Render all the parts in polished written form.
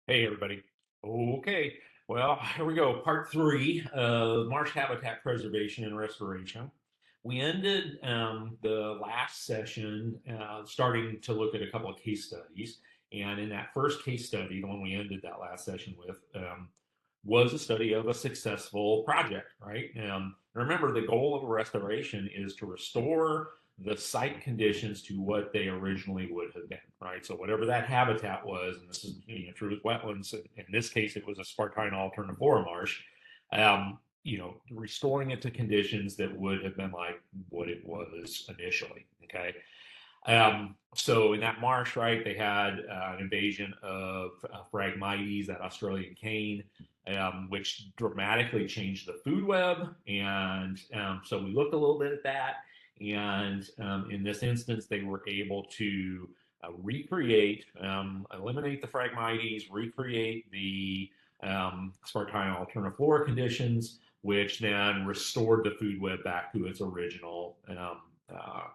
Hey, everybody. Okay, well, here we go. Part three of marsh habitat preservation and restoration. We ended the last session starting to look at a couple of case studies. And in that first case study, the one we ended that last session with, was a study of a successful project, right? Remember, the goal of a restoration is to restore the site conditions to what they originally would have been, right? So whatever that habitat was, and this is true with wetlands. In this case, it was a Spartina alternivora marsh. Restoring it to conditions that would have been like what it was initially. Okay. So in that marsh, right, they had an invasion of Phragmites, that Australian cane, which dramatically changed the food web. And so we looked a little bit at that. And in this instance, they were able to recreate, eliminate the Phragmites, recreate the Spartina alterniflora conditions, which then restored the food web back to its original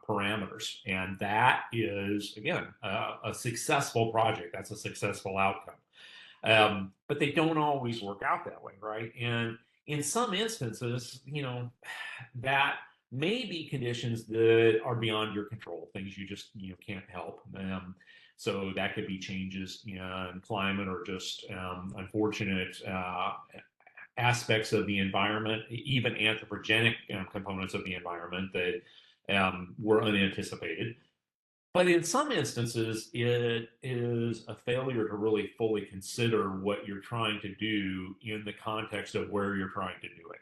parameters. And that is, again, a successful project. That's a successful outcome. But they don't always work out that way, right? And in some instances, that may be conditions that are beyond your control, things you just can't help. So that could be changes in climate or just unfortunate aspects of the environment, even anthropogenic components of the environment that were unanticipated. But in some instances, it is a failure to really fully consider what you're trying to do in the context of where you're trying to do it.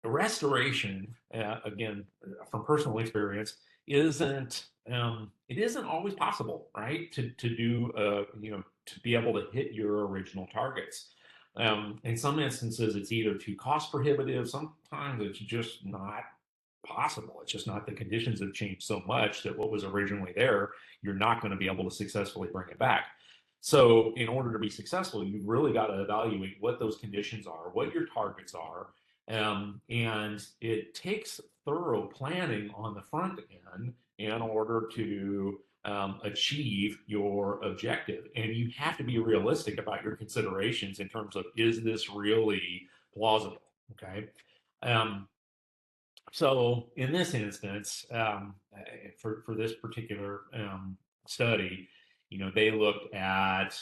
Restoration, again, from personal experience, isn't always possible, right? To do to be able to hit your original targets. In some instances, it's either too cost prohibitive. Sometimes it's just not possible. It's just not, the conditions have changed so much that what was originally there, you're not going to be able to successfully bring it back. So, in order to be successful, you've really got to evaluate what those conditions are, what your targets are, and it takes thorough planning on the front end in order to achieve your objective. And you have to be realistic about your considerations in terms of, is this really plausible? Okay. Um, so in this instance, for this particular study, they looked at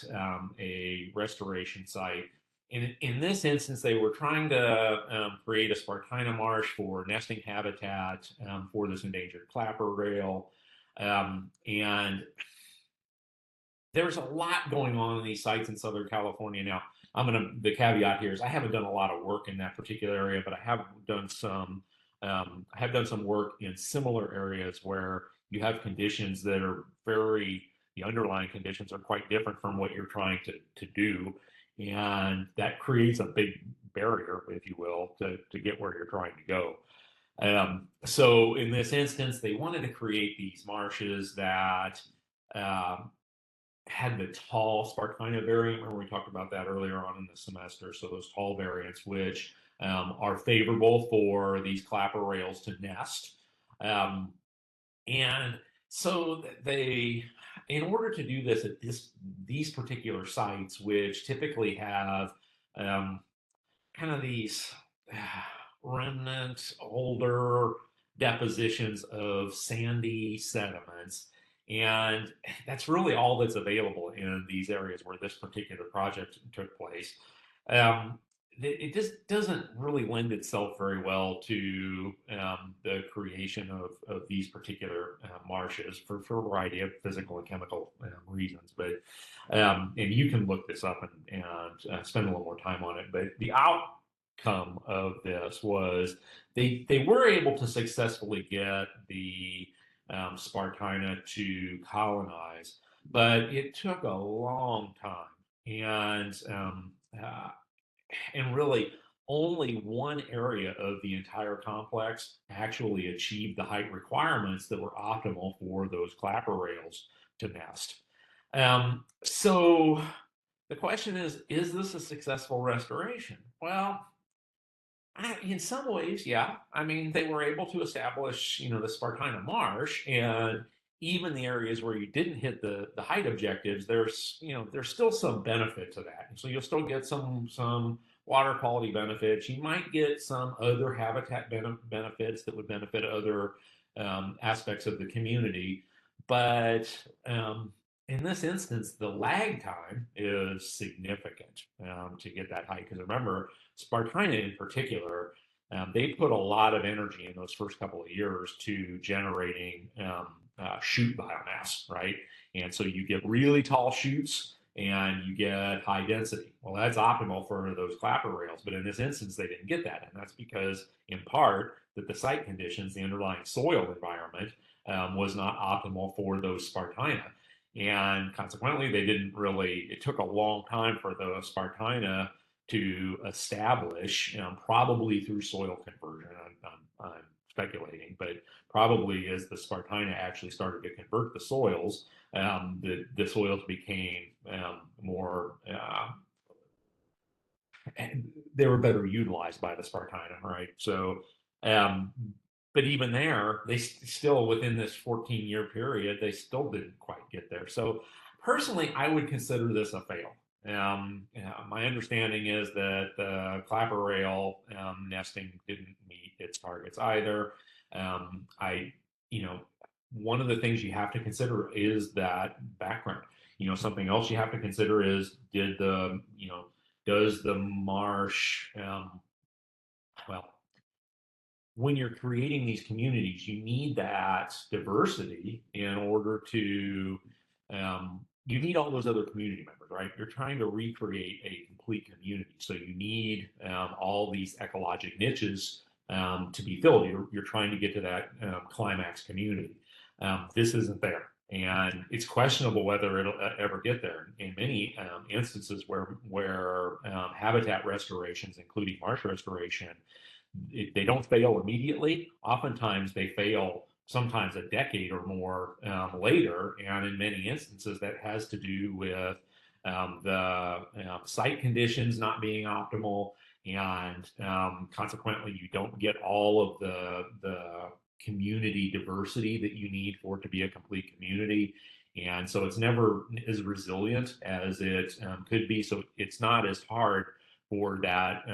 a restoration site. In this instance, they were trying to create a Spartina marsh for nesting habitat for this endangered clapper rail. And there's a lot going on in these sites in Southern California now. The caveat here is I haven't done a lot of work in that particular area, but I have done some work in similar areas where you have conditions that are the underlying conditions are quite different from what you're trying to do. And that creates a big barrier, if you will, to get where you're trying to go. So in this instance, they wanted to create these marshes that um, had the tall Spartina variant. Remember, we talked about that earlier on in the semester. So those tall variants, which are favorable for these clapper rails to nest. Um, and so in order to do this at these particular sites, which typically have um, kind of these remnant, older depositions of sandy sediments. And that's really all that's available in these areas where this particular project took place. Um, it just doesn't really lend itself very well to the creation of these particular marshes for a variety of physical and chemical reasons. But and you can look this up and spend a little more time on it. But the outcome of this was they were able to successfully get the Spartina to colonize, but it took a long time, and really only one area of the entire complex actually achieved the height requirements that were optimal for those clapper rails to nest. So the question is this a successful restoration? Well, in some ways, yeah. I mean, they were able to establish, the Spartina Marsh, and even the areas where you didn't hit the height objectives, there's still some benefit to that. So you'll still get some water quality benefits. You might get some other habitat benefits that would benefit other aspects of the community. But in this instance, the lag time is significant to get that height. Because remember, Spartina in particular, they put a lot of energy in those first couple of years to generating shoot biomass, right? And so you get really tall shoots and you get high density. Well, that's optimal for those clapper rails, but in this instance, they didn't get that. And that's because, in part, that the site conditions, the underlying soil environment, was not optimal for those Spartina. And consequently, they didn't really, it took a long time for the Spartina to establish, probably through soil conversion. I'm speculating, but probably as the Spartina actually started to convert the soils, the soils became more, they were better utilized by the Spartina, right? So, um, but even there, they still, within this 14-year period, they still didn't quite get there. So personally, I would consider this a fail. My understanding is that the clapper rail nesting didn't meet its targets either. I, you know, one of the things you have to consider is that background. Something else you have to consider is does the marsh, well, when you're creating these communities, you need that diversity in order to, you need all those other community members, right? You're trying to recreate a complete community. So you need all these ecologic niches to be filled. You're trying to get to that climax community. This isn't there. And it's questionable whether it'll ever get there. In many instances where habitat restorations, including marsh restoration, they don't fail immediately. Oftentimes they fail sometimes a decade or more later, and in many instances that has to do with the site conditions not being optimal, and consequently you don't get all of the community diversity that you need for it to be a complete community. And so it's never as resilient as it could be. So it's not as hard for that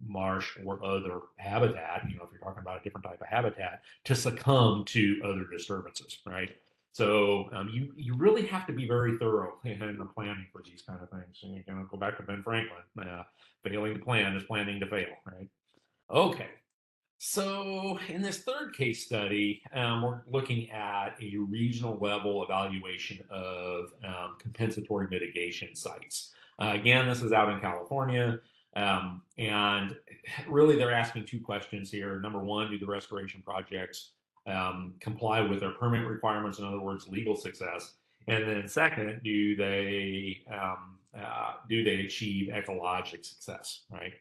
marsh or other habitat, if you're talking about a different type of habitat, to succumb to other disturbances, right? So you really have to be very thorough in the planning for these kind of things. And you can go back to Ben Franklin, failing to plan is planning to fail, right? Okay, so in this third case study, we're looking at a regional level evaluation of compensatory mitigation sites. Again, this is out in California. And really, they're asking two questions here. Number one, do the restoration projects comply with their permit requirements? In other words, legal success. And then second, do they achieve ecologic success? Right.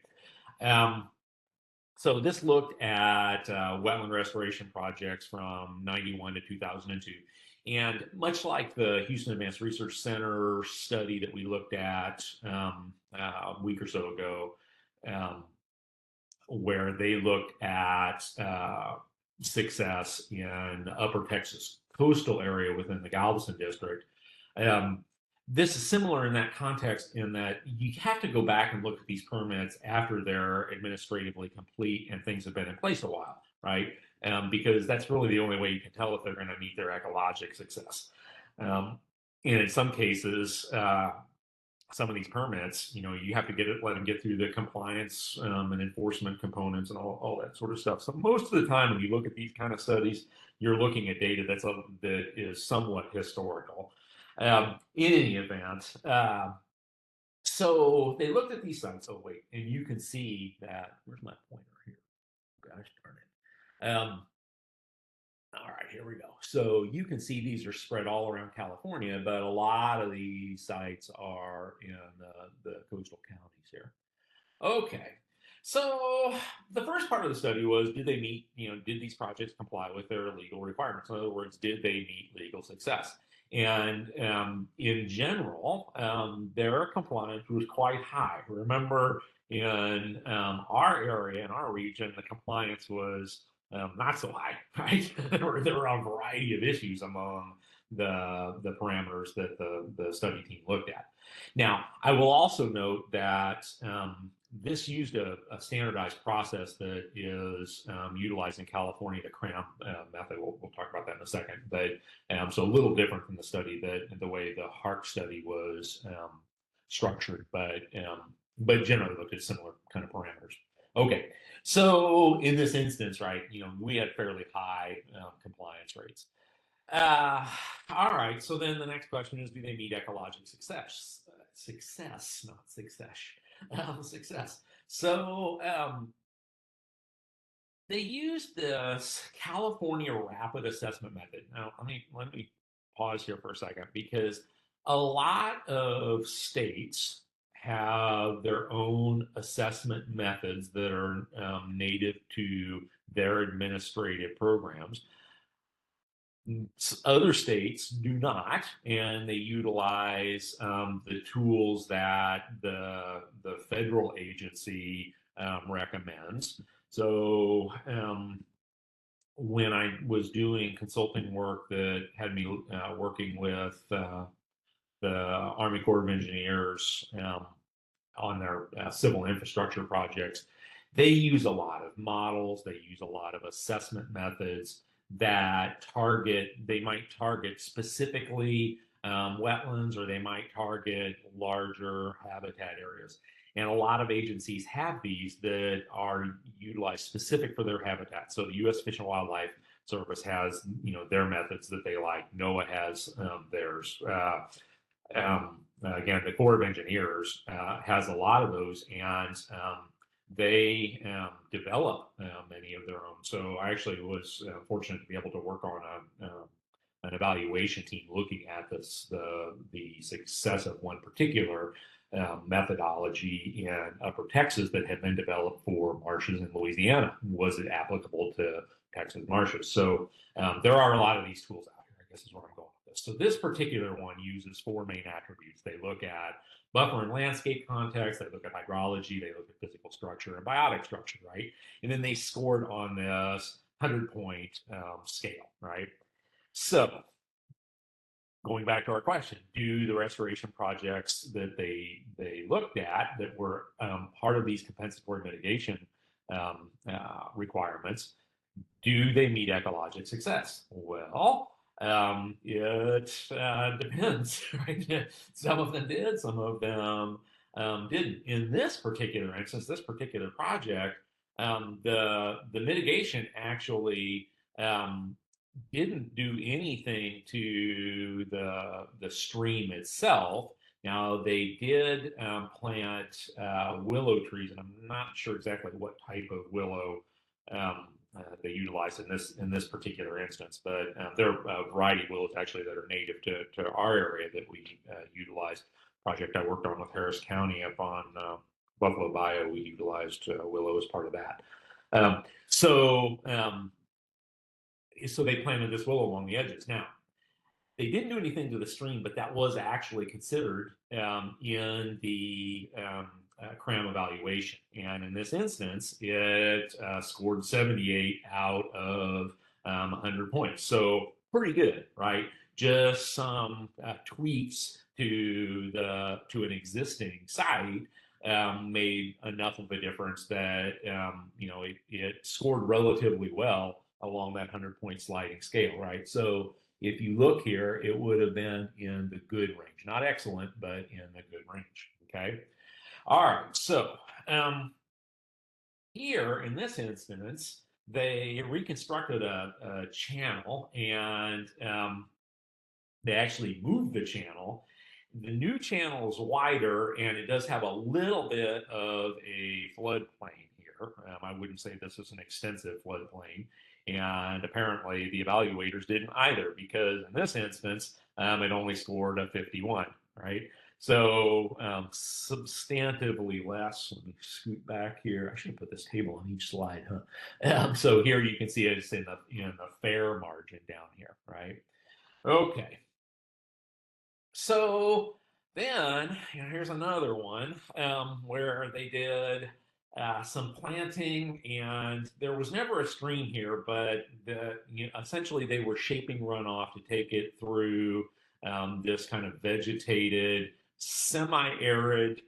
So this looked at wetland restoration projects from 91 to 2002. And much like the Houston Advanced Research Center study that we looked at a week or so ago, where they looked at success in the Upper Texas coastal area within the Galveston district, this is similar in that context, in that you have to go back and look at these permits after they're administratively complete and things have been in place a while, right? Because that's really the only way you can tell if they're going to meet their ecologic success. And in some cases, some of these permits, you have to let them get through the compliance and enforcement components and all that sort of stuff. So most of the time, when you look at these kind of studies, you're looking at data that is somewhat historical. In any event, so they looked at these sites. Oh wait, and you can see that. Where's my pointer here? Gosh darn it. All right, here we go. So you can see these are spread all around California, but a lot of these sites are in the coastal counties here. Okay. So the first part of the study was, did they meet, did these projects comply with their legal requirements? In other words, did they meet legal success? And in general, their compliance was quite high. Remember, in our area, in our region, the compliance was not so high, right? There were a variety of issues among the parameters that the study team looked at. Now, I will also note that this used a standardized process that is utilized in California, the CRAM method. We'll talk about that in a second. But so a little different from the study that the way the HARC study was structured, but generally looked at similar kind of parameters. Okay, so in this instance, right, we had fairly high compliance rates. Uh, all right. So then the next question is, do they meet ecologic success? Success, not success. Success. So they used this California Rapid Assessment Method. Now, let me pause here for a second because a lot of states have their own assessment methods that are native to their administrative programs. Other states do not, and they utilize the tools that the federal agency recommends. So when I was doing consulting work that had me working with the Army Corps of Engineers on their civil infrastructure projects, they use a lot of models, they use a lot of assessment methods that they might target specifically wetlands, or they might target larger habitat areas. And a lot of agencies have these that are utilized specific for their habitat. So the U.S. Fish and Wildlife Service has, their methods that they like. NOAA has theirs. Again, the Corps of Engineers has a lot of those, and they develop many of their own. So I actually was fortunate to be able to work on an evaluation team looking at the success of one particular methodology in Upper Texas that had been developed for marshes in Louisiana. Was it applicable to Texas marshes? So there are a lot of these tools out here, I guess is where I'm going with this. So this particular one uses four main attributes. They look at buffer and landscape context, they look at hydrology, they look at physical structure and biotic structure, right? And then they scored on this 100-point scale, right? So going back to our question, do the restoration projects that they looked at that were part of these compensatory mitigation requirements, do they meet ecologic success? Well, it depends, right? Some of them did, some of them didn't. In this particular instance, this particular project, the mitigation actually didn't do anything to the stream itself. Now they did plant willow trees, and I'm not sure exactly what type of willow they utilized in this particular instance, but there are a variety of willows actually that are native to our area that we utilized. Project I worked on with Harris County up on Buffalo Bayou, we utilized willow as part of that. So they planted this willow along the edges. Now, they didn't do anything to the stream, but that was actually considered in the CRAM evaluation. And in this instance, it scored 78 out of 100 points. So pretty good, right? Just some tweaks to an existing site made enough of a difference that it scored relatively well along that 100-point sliding scale, right? So if you look here, it would have been in the good range, not excellent, but in the good range. Okay. All right. So here in this instance, they reconstructed a channel, and they actually moved the channel. The new channel is wider, and it does have a little bit of a floodplain here. I wouldn't say this is an extensive floodplain. And apparently the evaluators didn't either, because in this instance, it only scored a 51, right? So substantively less. Let me scoot back here. I should put this table on each slide, huh? So here you can see it's in the fair margin down here, right? Okay. So then here's another one where they did some planting, and there was never a stream here, but essentially they were shaping runoff to take it through this kind of vegetated, semi-arid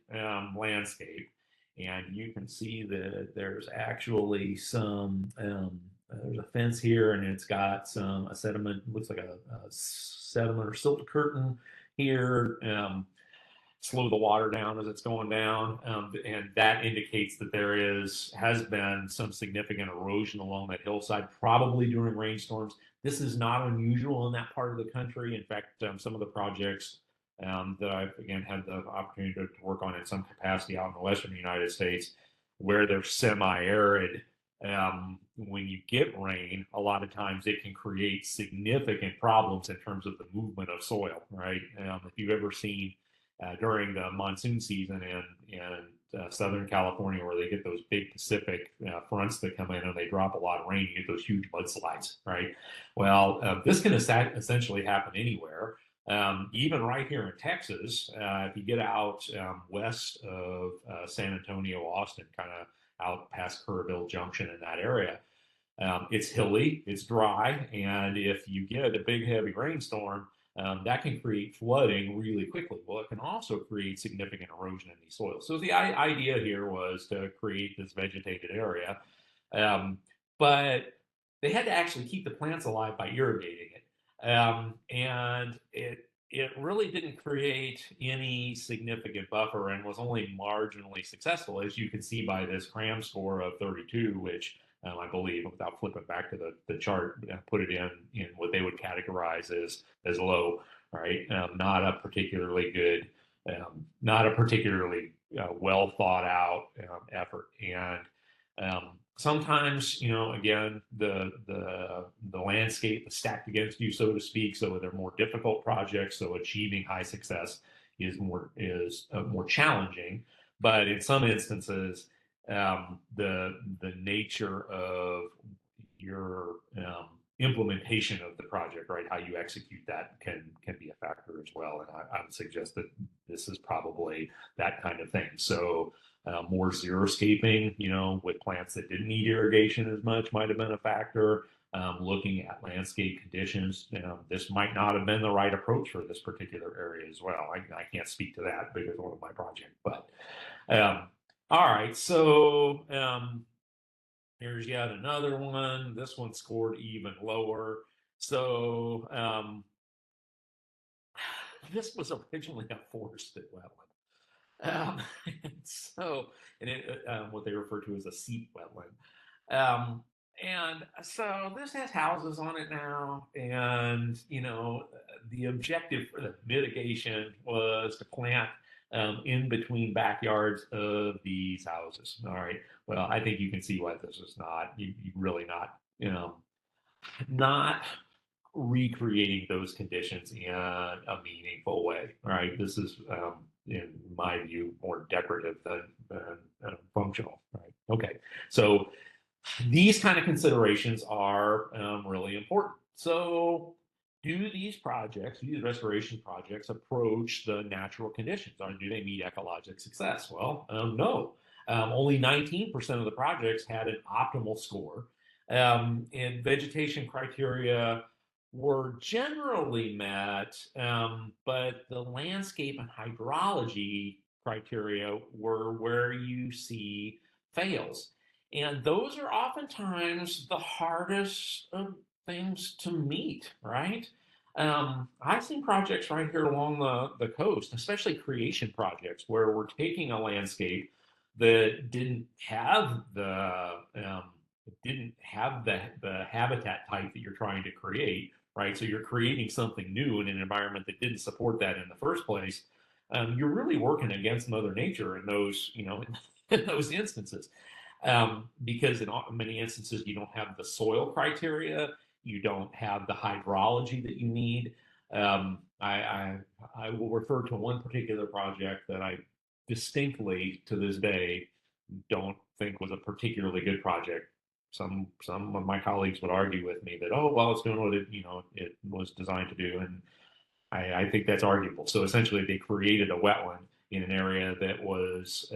landscape. And you can see that there's actually some, there's a fence here, and it's got a sediment, looks like a sediment or silt curtain here. Slow the water down as it's going down, and that indicates that has been some significant erosion along that hillside, probably during rainstorms. This is not unusual in that part of the country. In fact, some of the projects that I've again had the opportunity to work on in some capacity out in the western United States, where they're semi-arid, when you get rain, a lot of times it can create significant problems in terms of the movement of soil, right? If you've ever seen during the monsoon season in Southern California, where they get those big Pacific fronts that come in and they drop a lot of rain, you get those huge mudslides, right? Well, this can essentially happen anywhere. Even right here in Texas, if you get out west of San Antonio, Austin, kind of out past Kerrville Junction in that area, it's hilly, it's dry, and if you get a big heavy rainstorm, that can create flooding really quickly. Well, it can also create significant erosion in these soils. So the idea here was to create this vegetated area, um, but they had to actually keep the plants alive by irrigating it, and it really didn't create any significant buffer and was only marginally successful, as you can see by this CRAM score of 32, which I believe, without flipping back to the chart, put it in what they would categorize as low, right? Not a particularly good, not a particularly well thought out effort. And sometimes, again, the landscape is stacked against you, so to speak. So they're more difficult projects. So achieving high success is more challenging. But in some instances, the nature of your implementation of the project, right? How you execute that can be a factor as well. And I would suggest that this is probably that kind of thing. So more xeriscaping, with plants that didn't need irrigation as much might have been a factor. Looking at landscape conditions, this might not have been the right approach for this particular area as well. I can't speak to that because of my project, but um, all right, so here's yet another one. This one scored even lower. So this was originally a forested wetland. So, what they refer to as a seep wetland. And so this has houses on it now, and the objective for the mitigation was to plant in between backyards of these houses. All right. Well, I think you can see why this is not you really not recreating those conditions in a meaningful way. Right. This is in my view more decorative than functional. Right. Okay. So these kind of considerations are really important. So, do these restoration projects, approach the natural conditions, or do they meet ecologic success? Well, no. Only 19% of the projects had an optimal score, and vegetation criteria were generally met, but the landscape and hydrology criteria were where you see fails. And those are oftentimes the hardest of things to meet, right? I've seen projects right here along the coast, especially creation projects, where we're taking a landscape that didn't have the habitat type that you're trying to create, right? So you're creating something new in an environment that didn't support that in the first place. You're really working against Mother Nature in those, in those instances, because in many instances you don't have the soil criteria, you don't have the hydrology that you need. I will refer to one particular project that I distinctly to this day don't think was a particularly good project. Some of my colleagues would argue with me that, oh well, it's doing what it was designed to do, and I think that's arguable. So essentially, they created a wetland in an area that was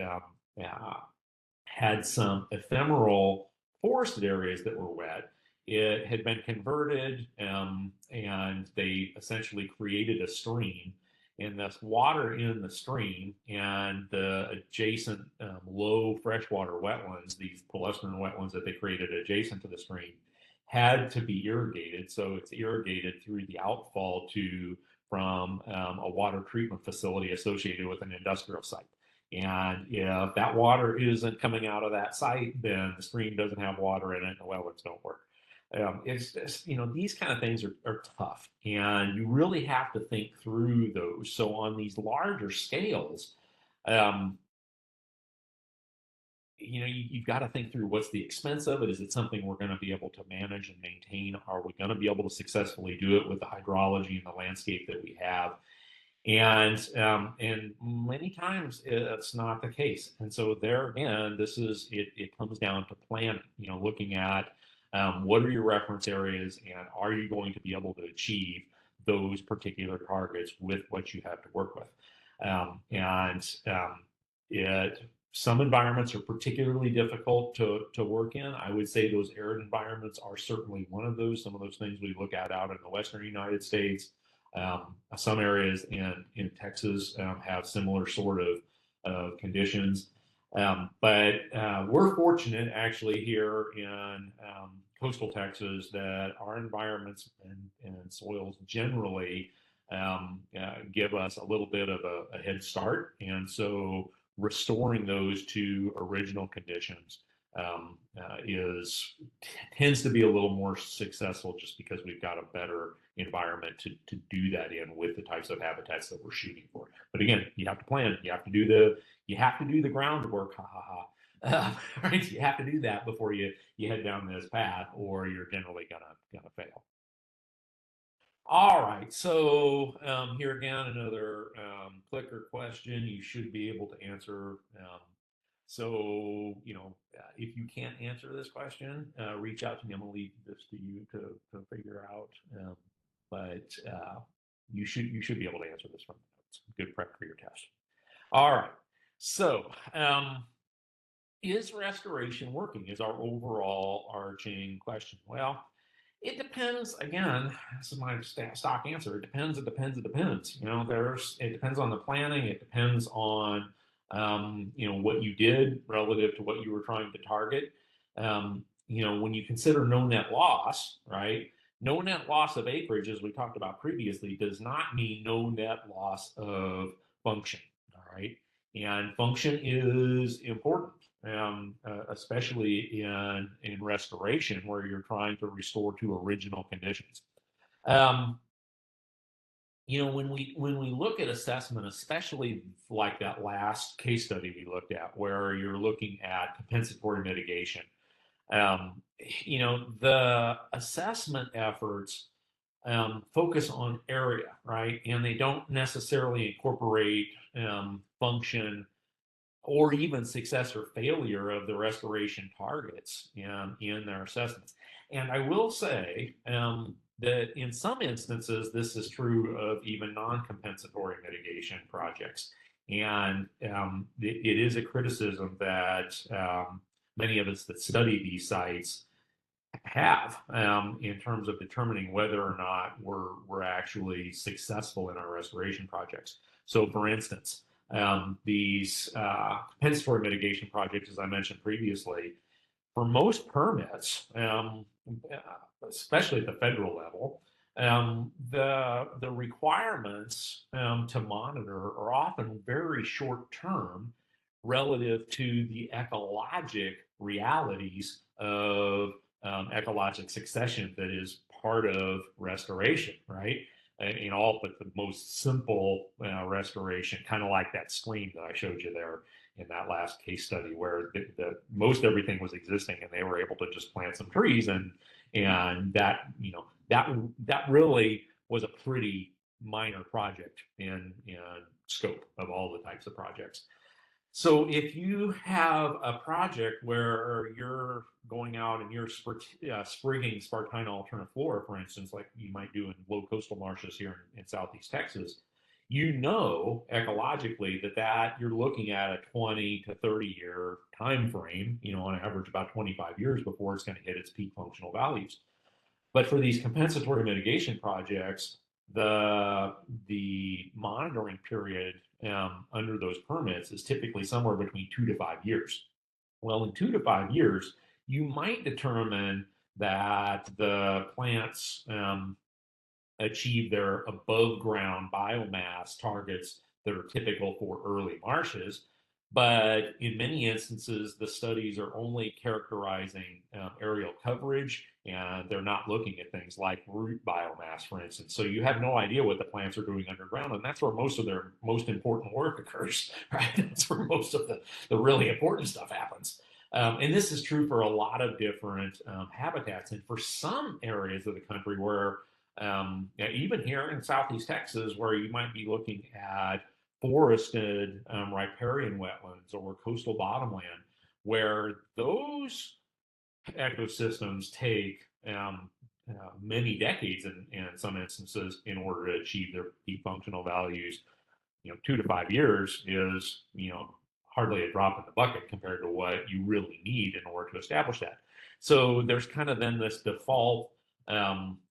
had some ephemeral forested areas that were wet. It had been converted, and they essentially created a stream. And this water in the stream and the adjacent low freshwater wetlands, these palustrin wetlands that they created adjacent to the stream, had to be irrigated. So it's irrigated through the outfall to from a water treatment facility associated with an industrial site. And if that water isn't coming out of that site, then the stream doesn't have water in it and the wetlands don't work. It's just, these kind of things are tough, and you really have to think through those. So on these larger scales, um, you've got to think through what's the expense of it. Is it something we're going to be able to manage and maintain? Are we going to be able to successfully do it with the hydrology and the landscape that we have? And many times it's not the case. And so there again, this is it. It comes down to planning. Looking at what are your reference areas, and are you going to be able to achieve those particular targets with what you have to work with? And it Some environments are particularly difficult to work in. I would say those arid environments are certainly one of those. Some of those things we look at out in the Western United States. Some areas in Texas have similar sort of conditions. But we're fortunate actually here in coastal Texas that our environments and soils generally give us a little bit of a head start. And so restoring those to original conditions is tends to be a little more successful just because we've got a better environment to do that in with the types of habitats that we're shooting for. But again, you have to plan. You have to do the groundwork. Ha ha ha. Right? You have to do that before you head down this path, or you're generally gonna fail. All right, so here again, another clicker question you should be able to answer. If you can't answer this question, reach out to me. I'm going to leave this to you to figure out. But you should be able to answer this from the notes. Good prep for your test. All right, so is restoration working? Is our overall arching question. Well, it depends. Again, this is my stock answer. It depends. It depends. It depends. It depends on the planning. It depends on what you did relative to what you were trying to target. When you consider no net loss, right? No net loss of acreage, as we talked about previously, does not mean no net loss of function. All right, and function is important, especially in restoration, where you're trying to restore to original conditions. When we look at assessment, especially like that last case study we looked at, where you're looking at compensatory mitigation, the assessment efforts focus on area, right? And they don't necessarily incorporate function or even success or failure of the restoration targets in their assessments. And I will say that in some instances, this is true of even non-compensatory mitigation projects. And it is a criticism that many of us that study these sites have in terms of determining whether or not we're actually successful in our restoration projects. So, for instance, these compensatory mitigation projects, as I mentioned previously, for most permits, especially at the federal level, the requirements to monitor are often very short term relative to the ecologic realities of ecologic succession that is part of restoration, right? In all but the most simple restoration, kind of like that stream that I showed you there in that last case study, where the most everything was existing, and they were able to just plant some trees, and that really was a pretty minor project in scope of all the types of projects. So if you have a project where you're going out and you're sprigging Spartina alterniflora, for instance, like you might do in low coastal marshes here in Southeast Texas, you know ecologically that you're looking at a 20 to 30 year time frame, on average about 25 years before it's going to hit its peak functional values. But for these compensatory mitigation projects, the monitoring period under those permits is typically somewhere between 2 to 5 years. Well, in 2 to 5 years, you might determine that the plants achieve their above ground biomass targets that are typical for early marshes. But in many instances, the studies are only characterizing aerial coverage, and they're not looking at things like root biomass, for instance. So you have no idea what the plants are doing underground, and that's where most of their most important work occurs, right? That's where most of the really important stuff happens. And this is true for a lot of different habitats. And for some areas of the country where even here in Southeast Texas, where you might be looking at forested riparian wetlands or coastal bottomland, where those ecosystems take many decades in some instances in order to achieve their peak functional values. 2 to 5 years is hardly a drop in the bucket compared to what you really need in order to establish that. So there's kind of then this default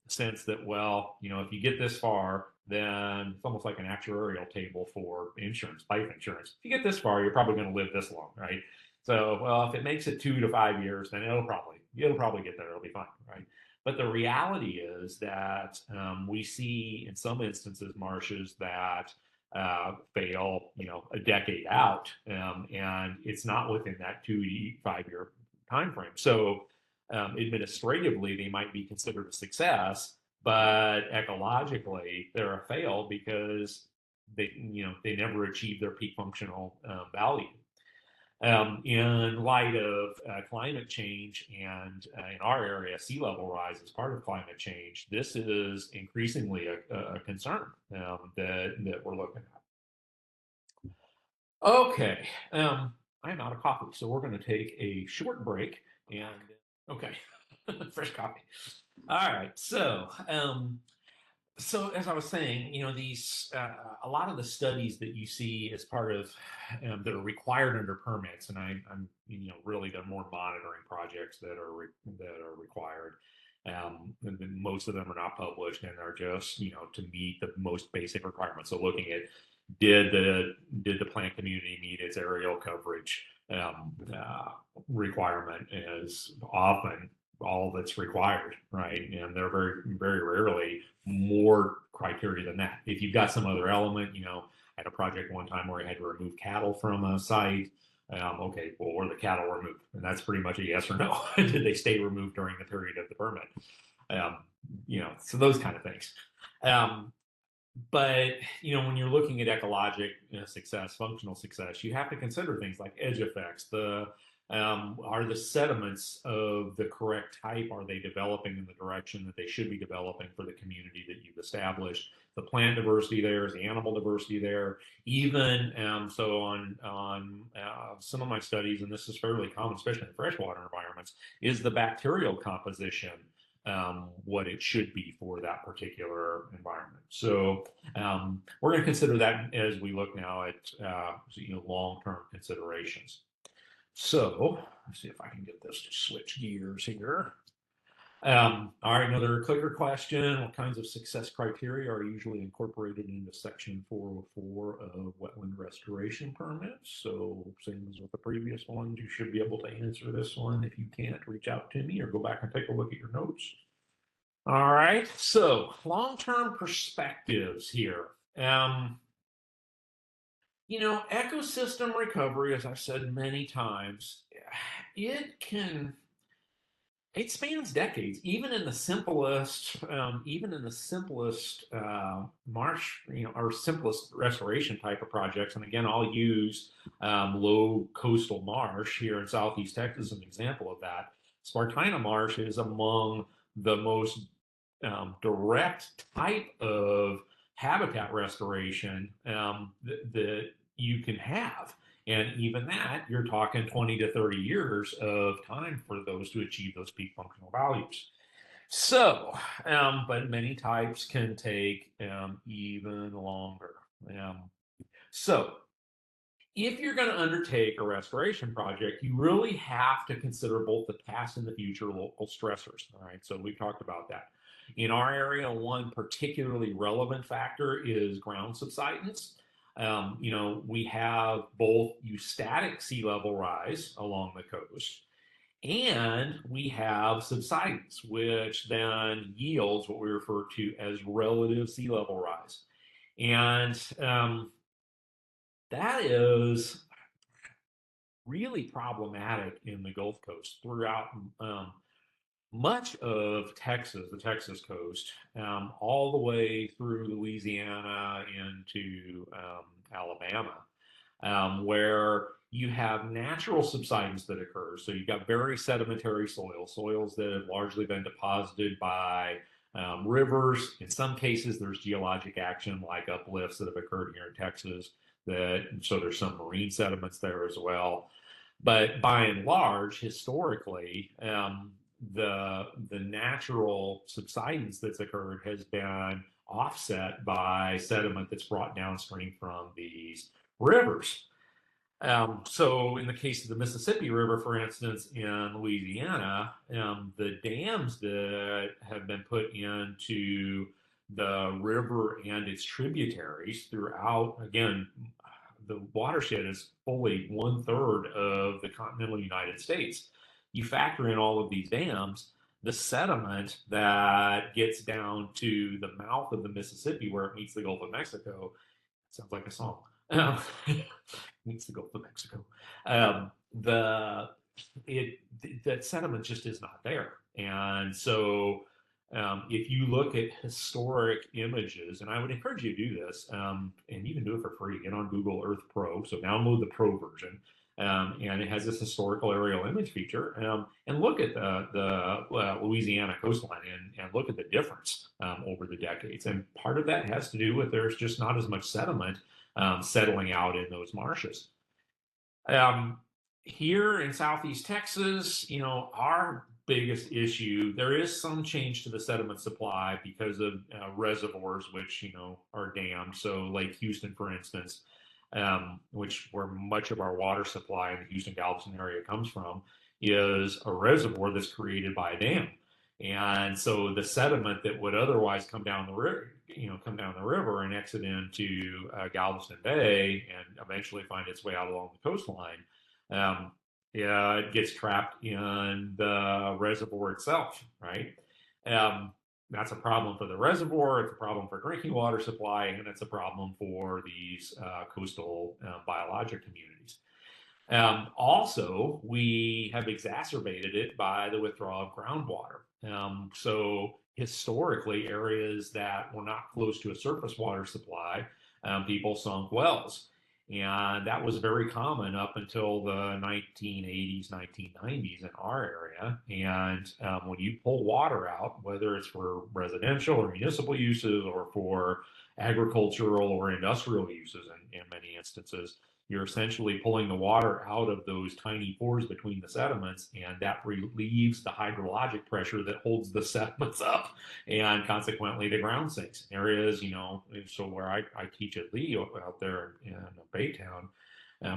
sense that, well, if you get this far, then it's almost like an actuarial table for insurance, life insurance. If you get this far, you're probably going to live this long, right? So, well, if it makes it 2 to 5 years, then it'll probably get there. It'll be fine, right? But the reality is that we see in some instances marshes that fail, a decade out, and it's not within that 2 to 5 year time frame. So administratively, they might be considered a success, but ecologically, they're a fail because they never achieve their peak functional value. In light of climate change and in our area, sea level rise as part of climate change, this is increasingly a concern that we're looking at. Okay, I'm out of coffee, so we're going to take a short break. And okay, fresh coffee. All right, so as I was saying, these a lot of the studies that you see as part of that are required under permits, and I'm really the more monitoring projects that are required. And most of them are not published, and they're just to meet the most basic requirements. So looking at did the plant community meet its aerial coverage requirement is often all that's required, right? And there are very, very rarely more criteria than that. If you've got some other element, I had a project one time where I had to remove cattle from a site. Okay, well, were the cattle removed? And that's pretty much a yes or no. Did they stay removed during the period of the permit? So those kind of things. But when you're looking at ecologic success, functional success, you have to consider things like edge effects. Are the sediments of the correct type? Are they developing in the direction that they should be developing for the community that you've established? The plant diversity there, is the animal diversity there? Even so, on some of my studies, and this is fairly common, especially in freshwater environments, is the bacterial composition what it should be for that particular environment. So we're going to consider that as we look now at long-term considerations. So let's see if I can get this to switch gears here. All right, another clicker question. What kinds of success criteria are usually incorporated into Section 404 of wetland restoration permits? So same as with the previous ones, you should be able to answer this one. If you can't, reach out to me or go back and take a look at your notes. All right, so long-term perspectives here. Ecosystem recovery, as I've said many times, it spans decades. Even in the simplest marsh, or simplest restoration type of projects. And again, I'll use low coastal marsh here in Southeast Texas as an example of that. Spartina marsh is among the most direct type of habitat restoration that you can have. And even that, you're talking 20 to 30 years of time for those to achieve those peak functional values. So, but many types can take even longer. So if you're going to undertake a restoration project, you really have to consider both the past and the future local stressors. All right, so we've talked about that. In our area, one particularly relevant factor is ground subsidence. We have both eustatic sea level rise along the coast, and we have subsidence, which then yields what we refer to as relative sea level rise. And that is really problematic in the Gulf Coast throughout much of Texas, the Texas coast, all the way through Louisiana into Alabama, where you have natural subsidence that occurs. So you've got very sedimentary soils that have largely been deposited by rivers. In some cases, there's geologic action like uplifts that have occurred here in Texas. So there's some marine sediments there as well. But by and large, historically, the natural subsidence that's occurred has been offset by sediment that's brought downstream from these rivers. So in the case of the Mississippi River, for instance, in Louisiana, the dams that have been put into the river and its tributaries throughout, again, the watershed is fully 1/3 of the continental United States. You factor in all of these dams, the sediment that gets down to the mouth of the Mississippi where it meets the Gulf of Mexico, sounds like a song. Meets the Gulf of Mexico. The it that sediment just is not there, and so if you look at historic images, and I would encourage you to do this, and you can do it for free. Get on Google Earth Pro, so download the Pro version, and it has this historical aerial image feature, and look at the Louisiana coastline and look at the difference over the decades. And part of that has to do with there's just not as much sediment settling out in those marshes. Um, Here in Southeast Texas, our biggest issue, there is some change to the sediment supply because of reservoirs, which, are dammed. So Lake Houston, for instance, which where much of our water supply in the Houston-Galveston area comes from, is a reservoir that's created by a dam. And so the sediment that would otherwise come down the river, come down the river and exit into Galveston Bay and eventually find its way out along the coastline, yeah, it gets trapped in the reservoir itself, right? Um, that's a problem for the reservoir. It's a problem for drinking water supply, and it's a problem for these coastal biologic communities. Also, we have exacerbated it by the withdrawal of groundwater. So historically, areas that were not close to a surface water supply, people sunk wells. And that was very common up until the 1980s, 1990s in our area. And when you pull water out, whether it's for residential or municipal uses or for agricultural or industrial uses in many instances, you're essentially pulling the water out of those tiny pores between the sediments, and that relieves the hydrologic pressure that holds the sediments up, and consequently the ground sinks. Areas, so where I teach at Lee out there in Baytown,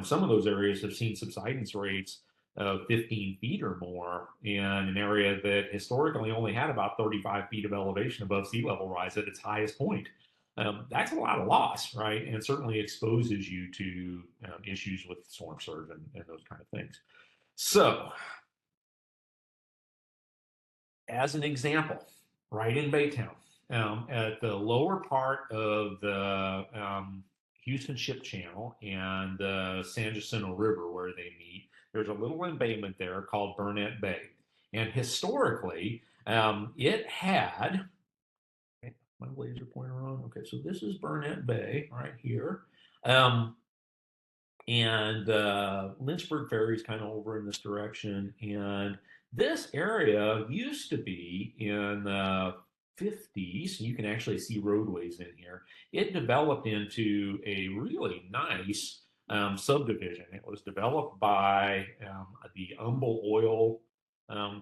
some of those areas have seen subsidence rates of 15 feet or more in an area that historically only had about 35 feet of elevation above sea level rise at its highest point. That's a lot of loss, right? And certainly exposes you to issues with storm surge and those kind of things. So, as an example, right in Baytown, at the lower part of the Houston Ship Channel and the San Jacinto River where they meet, there's a little embayment there called Burnett Bay. And historically, it had my laser pointer on. Okay, so this is Burnett Bay right here. And Lynchburg Ferry is kind of over in this direction. And this area used to be in the 50s. You can actually see roadways in here. It developed into a really nice subdivision. It was developed by the Humble Oil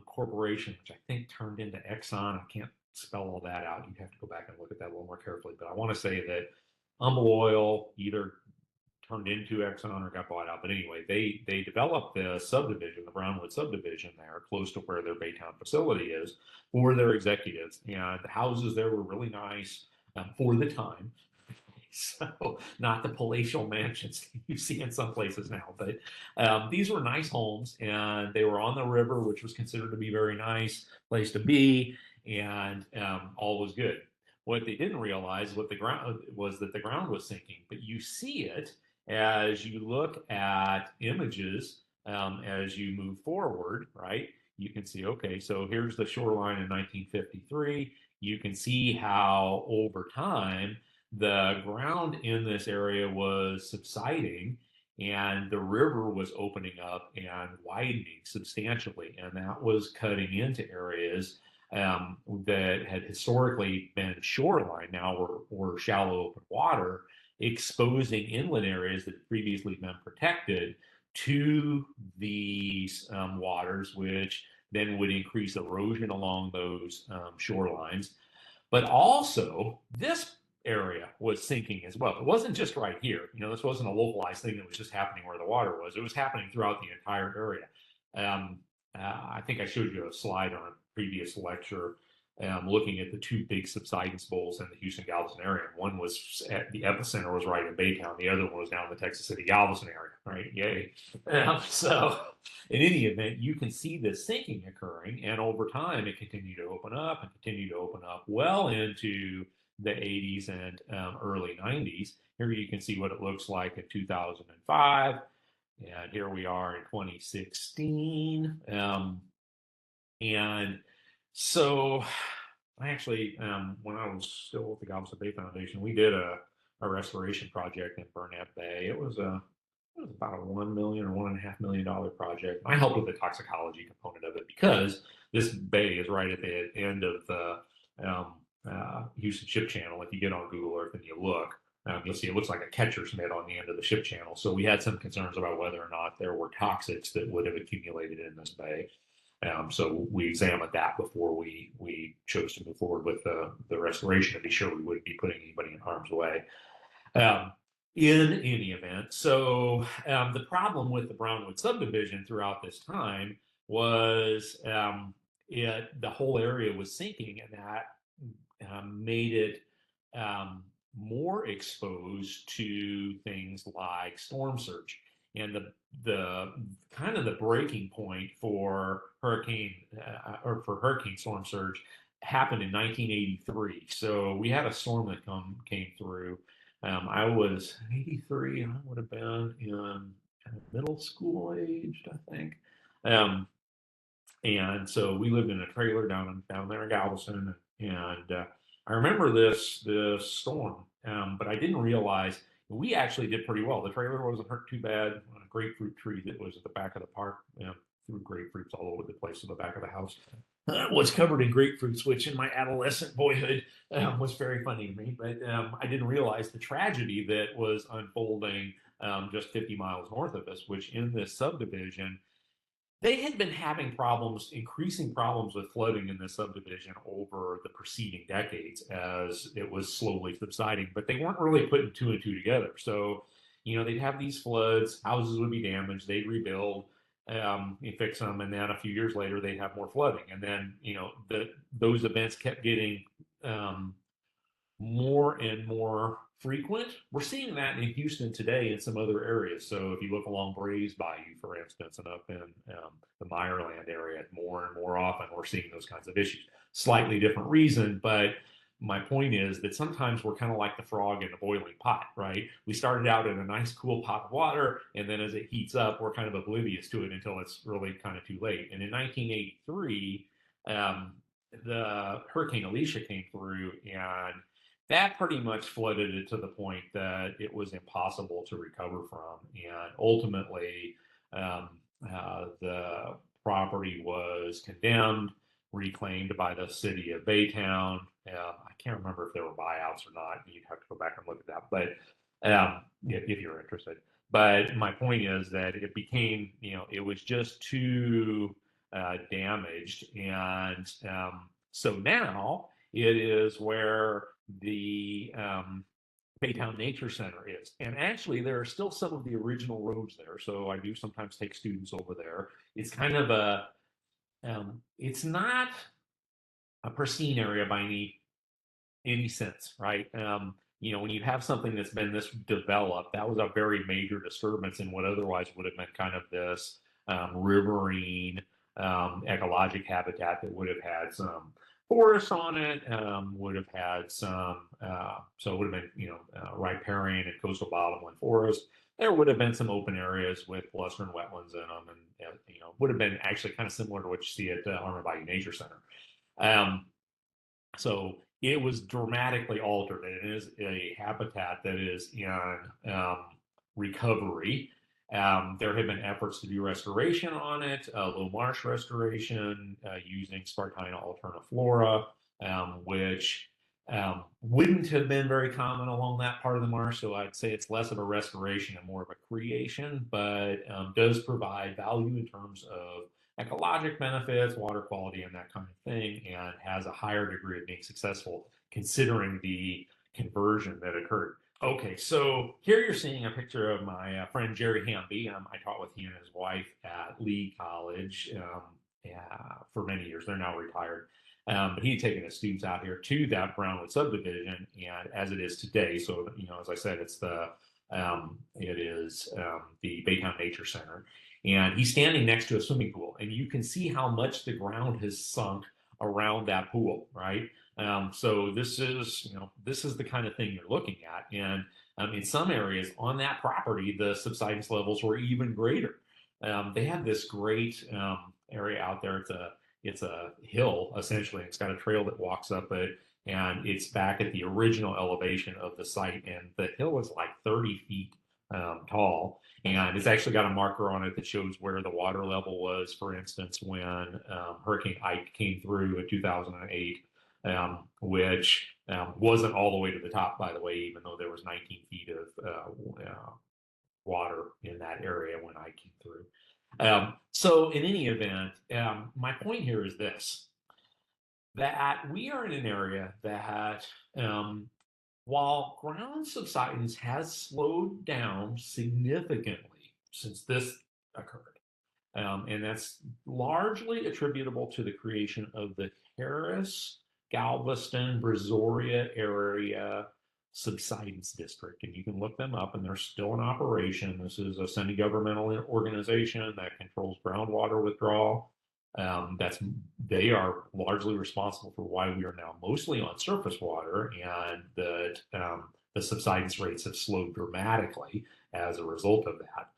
Corporation, which I think turned into Exxon. I can't spell all that out. You'd have to go back and look at that a little more carefully. But I want to say that Humble Oil either turned into Exxon or got bought out. But anyway, they developed the subdivision, the Brownwood subdivision there, close to where their Baytown facility is, for their executives. And the houses there were really nice for the time. So not the palatial mansions you see in some places now, but these were nice homes, and they were on the river, which was considered to be a very nice place to be, and all was good. What they didn't realize what the ground was that the ground was sinking, but you see it as you look at images as you move forward, right? You can see, okay, so here's the shoreline in 1953. You can see how over time the ground in this area was subsiding and the river was opening up and widening substantially. And that was cutting into areas that had historically been shoreline, now were shallow open water, exposing inland areas that had previously been protected to these waters, which then would increase erosion along those shorelines. But also, this area was sinking as well. It wasn't just right here. This wasn't a localized thing that was just happening where the water was. It was happening throughout the entire area. Um, I think I showed you a slide on a previous lecture looking at the two big subsidence bowls in the Houston Galveston area. One was at the epicenter was right in Baytown. The other one was down in the Texas City Galveston area. Right? Yay! So, in any event, you can see this sinking occurring, and over time, it continued to open up and continue to open up well into the 80s and early 90s. Here you can see what it looks like in 2005. And here we are in 2016. And so I actually, when I was still with the Galveston Bay Foundation, we did a restoration project in Burnett Bay. It was about a $1 million or $1.5 million project. I helped with the toxicology component of it because this bay is right at the end of the Houston Ship Channel. If you get on Google Earth and you look, you'll see it looks like a catcher's mitt on the end of the ship channel. So we had some concerns about whether or not there were toxics that would have accumulated in this bay. So we examined that before we chose to move forward with the restoration to be sure we wouldn't be putting anybody in harm's way. Um, in any event, so the problem with the Brownwood subdivision throughout this time was the whole area was sinking, and that made it more exposed to things like storm surge. And the kind of the breaking point for hurricane storm surge happened in 1983. So we had a storm that came through. I was 83. I would have been in middle school aged, I think. Um, and so we lived in a trailer down there in Galveston, and I remember this storm, but I didn't realize we actually did pretty well. The trailer wasn't hurt too bad. A grapefruit tree that was at the back of the park, threw grapefruits all over the place in the back of the house. Was covered in grapefruits, which in my adolescent boyhood was very funny to me. But I didn't realize the tragedy that was unfolding just 50 miles north of us, which in this subdivision they had been having problems, increasing problems with flooding in this subdivision over the preceding decades as it was slowly subsiding, but they weren't really putting two and two together. So, they'd have these floods, houses would be damaged, they'd rebuild, you fix them, and then a few years later they'd have more flooding. And then, those events kept getting more and more frequent. We're seeing that in Houston today and some other areas. So if you look along Brays Bayou, for instance, and up in the Meyerland area, more and more often we're seeing those kinds of issues. Slightly different reason, but my point is that sometimes we're kind of like the frog in a boiling pot, right? We started out in a nice, cool pot of water, and then as it heats up, we're kind of oblivious to it until it's really kind of too late. And in 1983, the Hurricane Alicia came through, and that pretty much flooded it to the point that it was impossible to recover from. And ultimately, um, the property was condemned, reclaimed by the city of Baytown. I can't remember if there were buyouts or not. You'd have to go back and look at that, but if you're interested. But my point is that it became, it was just too damaged. And so now it is where the Baytown Nature Center is. And actually, there are still some of the original roads there. So I do sometimes take students over there. It's kind of it's not a pristine area by any sense, right? When you have something that's been this developed, that was a very major disturbance in what otherwise would have been kind of this riverine ecologic habitat that would have had some forests on it, would have had some, so it would have been, riparian and coastal bottomland forest. There would have been some open areas with blustering wetlands in them, and would have been actually kind of similar to what you see at Armor Bayou Nature Center. So it was dramatically altered. It is a habitat that is in recovery. There have been efforts to do restoration on it, low marsh restoration using Spartina alterniflora, which wouldn't have been very common along that part of the marsh. So I'd say it's less of a restoration and more of a creation, but does provide value in terms of ecologic benefits, water quality, and that kind of thing, and has a higher degree of being successful considering the conversion that occurred. Okay, so here you're seeing a picture of my friend Jerry Hamby. I taught with he and his wife at Lee College for many years. They're now retired. But he'd taken his students out here to that Brownwood subdivision, and as it is today, so as I said, it's the Baytown Nature Center, and he's standing next to a swimming pool, and you can see how much the ground has sunk around that pool, right? So this is the kind of thing you're looking at, and in some areas on that property, the subsidence levels were even greater. They have this great area out there. It's a hill essentially. It's got a trail that walks up it, and it's back at the original elevation of the site, and the hill is like 30 feet tall, and it's actually got a marker on it that shows where the water level was, for instance, when Hurricane Ike came through in 2008, which wasn't all the way to the top, by the way, even though there was 19 feet of water in that area when Ike came through. So in any event, my point here is this, that we are in an area that while ground subsidence has slowed down significantly since this occurred, and that's largely attributable to the creation of the Harris, Galveston, Brazoria area subsidence district, and you can look them up, and they're still in operation. This is a semi-governmental organization that controls groundwater withdrawal. They are largely responsible for why we are now mostly on surface water, and that the subsidence rates have slowed dramatically as a result of that.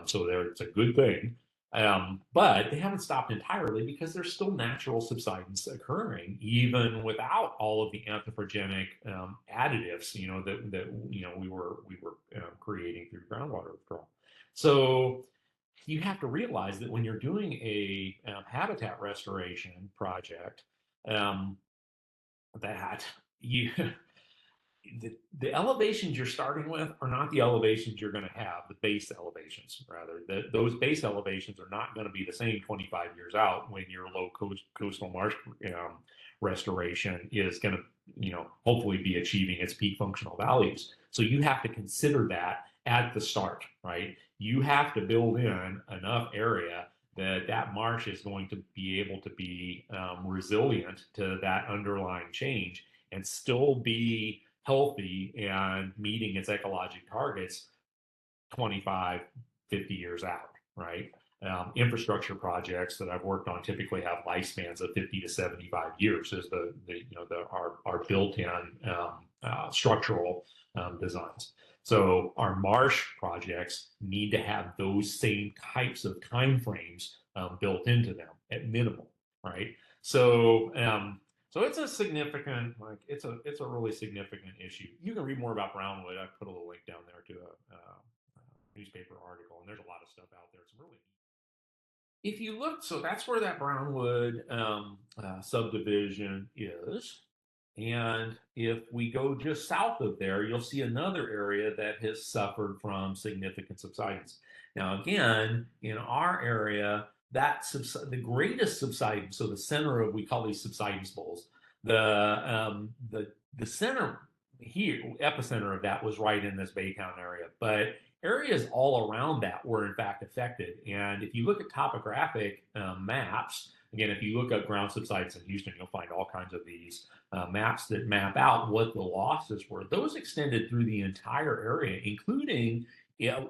So it's a good thing. But they haven't stopped entirely because there's still natural subsidence occurring, even without all of the anthropogenic additives, that we were creating through groundwater withdrawal. So you have to realize that when you're doing a habitat restoration project, that you the elevations you're starting with are not the elevations you're going to have, the base elevations, rather. Those base elevations are not going to be the same 25 years out when your low coastal marsh restoration is going to, hopefully be achieving its peak functional values. So you have to consider that at the start, right? You have to build in enough area that marsh is going to be able to be resilient to that underlying change and still be healthy and meeting its ecologic targets 25, 50 years out, right? Infrastructure projects that I've worked on typically have lifespans of 50 to 75 years as our built-in structural designs. So our marsh projects need to have those same types of timeframes built into them at minimum, right? So it's a significant, it's a really significant issue. You can read more about Brownwood. I put a little link down there to a newspaper article, and there's a lot of stuff out there. It's really, if you look, so that's where that Brownwood subdivision is. And if we go just south of there, you'll see another area that has suffered from significant subsidence. Now, again, in our area, the greatest subsidence, so the center of, we call these subsidence bowls, the center here, epicenter of that was right in this Baytown area, but areas all around that were in fact affected. And if you look at topographic maps, again, if you look up ground subsides in Houston, you'll find all kinds of these maps that map out what the losses were. Those extended through the entire area, including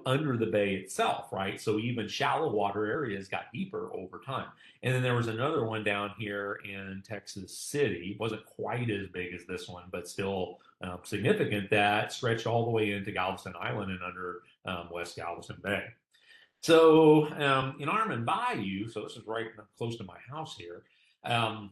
under the bay itself, right? So even shallow water areas got deeper over time. And then there was another one down here in Texas City. It wasn't quite as big as this one, but still significant, that stretched all the way into Galveston Island and under West Galveston Bay. So in Armand Bayou, so this is right close to my house here, um,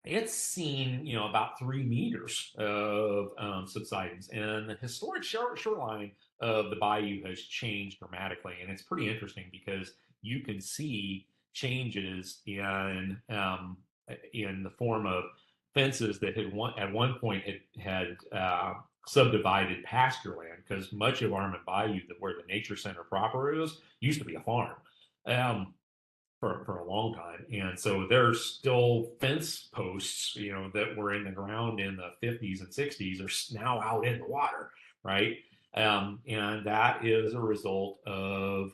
it's seen, about 3 meters of subsidence, and the historic shoreline of the bayou has changed dramatically, and it's pretty interesting because you can see changes in the form of fences that at one point had subdivided pasture land, because much of Armand Bayou, where the nature center proper is, used to be a farm. Um, for a long time. And so there's still fence posts, that were in the ground in the 50s and 60s are now out in the water, right? And that is a result of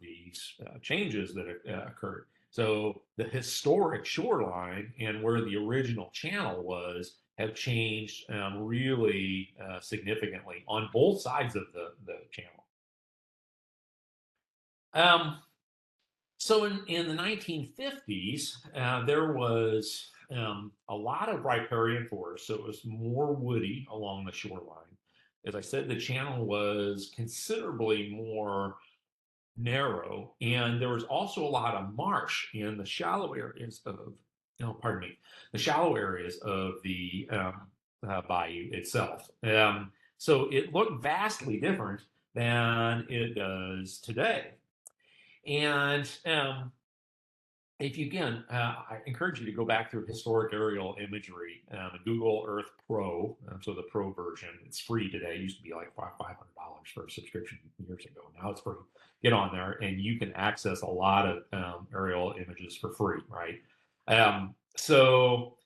these changes that occurred. So the historic shoreline and where the original channel was have changed really significantly on both sides of the channel. Um, So in the 1950s, there was a lot of riparian forest, so it was more woody along the shoreline. As I said, the channel was considerably more narrow, and there was also a lot of marsh in the shallow areas of, no, pardon me, the shallow areas of the bayou itself. So it looked vastly different than it does today. And if you again, I encourage you to go back through historic aerial imagery, Google Earth Pro. So the Pro version, it's free today. It used to be like $500 for a subscription years ago. Now it's free. Get on there, and you can access a lot of aerial images for free, right? So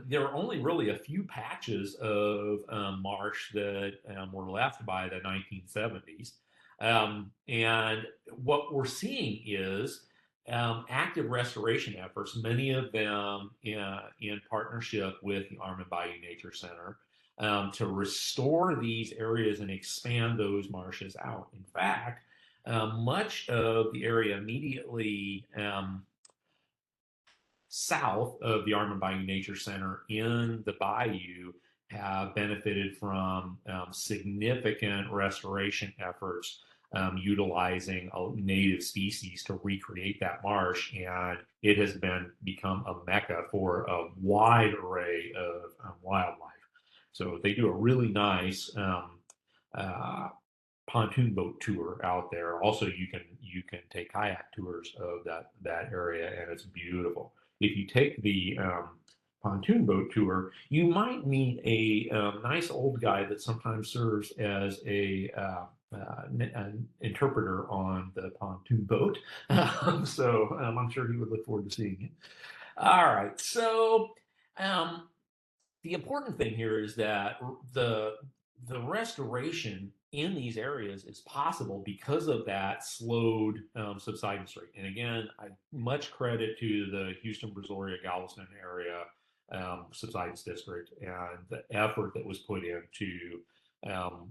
there are only really a few patches of marsh that were left by the 1970s. And what we're seeing is active restoration efforts, many of them in partnership with the Armand Bayou Nature Center, to restore these areas and expand those marshes out. In fact, much of the area immediately south of the Armand Bayou Nature Center in the bayou have benefited from significant restoration efforts, utilizing native species to recreate that marsh, and it has become a mecca for a wide array of wildlife. So they do a really nice uh, pontoon boat tour out there. Also, you can take kayak tours of that area, and it's beautiful. If you take the pontoon boat tour, you might meet a nice old guy that sometimes serves as an interpreter on the pontoon boat. So I'm sure he would look forward to seeing you. All right, so um, the important thing here is that the the restoration in these areas is possible because of that slowed subsidence rate. And again, much credit to the Houston, Brazoria, Galveston area subsidence district and the effort that was put into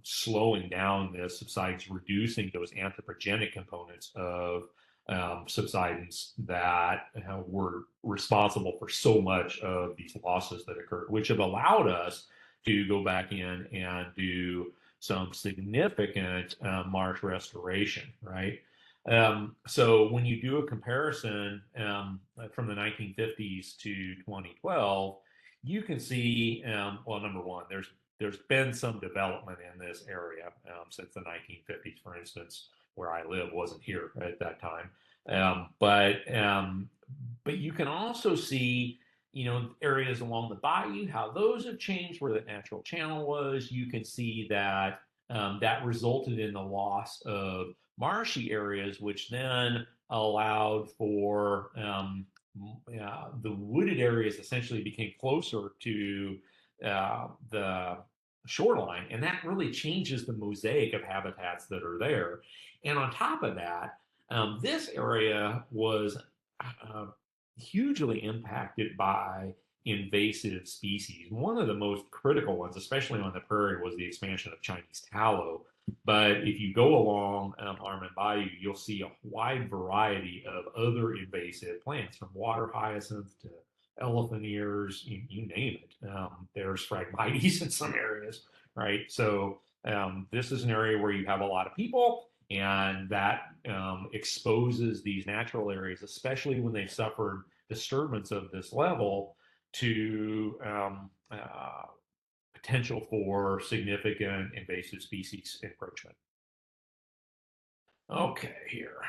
slowing down this subsidence, reducing those anthropogenic components of subsidence that were responsible for so much of these losses that occurred, which have allowed us to go back in and do some significant marsh restoration, right? So when you do a comparison from the 1950s to 2012, you can see, well, number one, there's been some development in this area since the 1950s. For instance, where I live wasn't here at that time. Um, but um, but you can also see, areas along the bayou, how those have changed, where the natural channel was. You can see that that resulted in the loss of marshy areas, which then allowed for the wooded areas essentially became closer to the shoreline, and that really changes the mosaic of habitats that are there. And on top of that, this area was uh, hugely impacted by invasive species. One of the most critical ones, especially on the prairie, was the expansion of Chinese tallow. But if you go along Armand Bayou, you'll see a wide variety of other invasive plants, from water hyacinth to elephant ears, you name it. There's Phragmites in some areas, right? So this is an area where you have a lot of people, and that exposes these natural areas, especially when they suffered disturbance of this level, to potential for significant invasive species encroachment. Okay, here.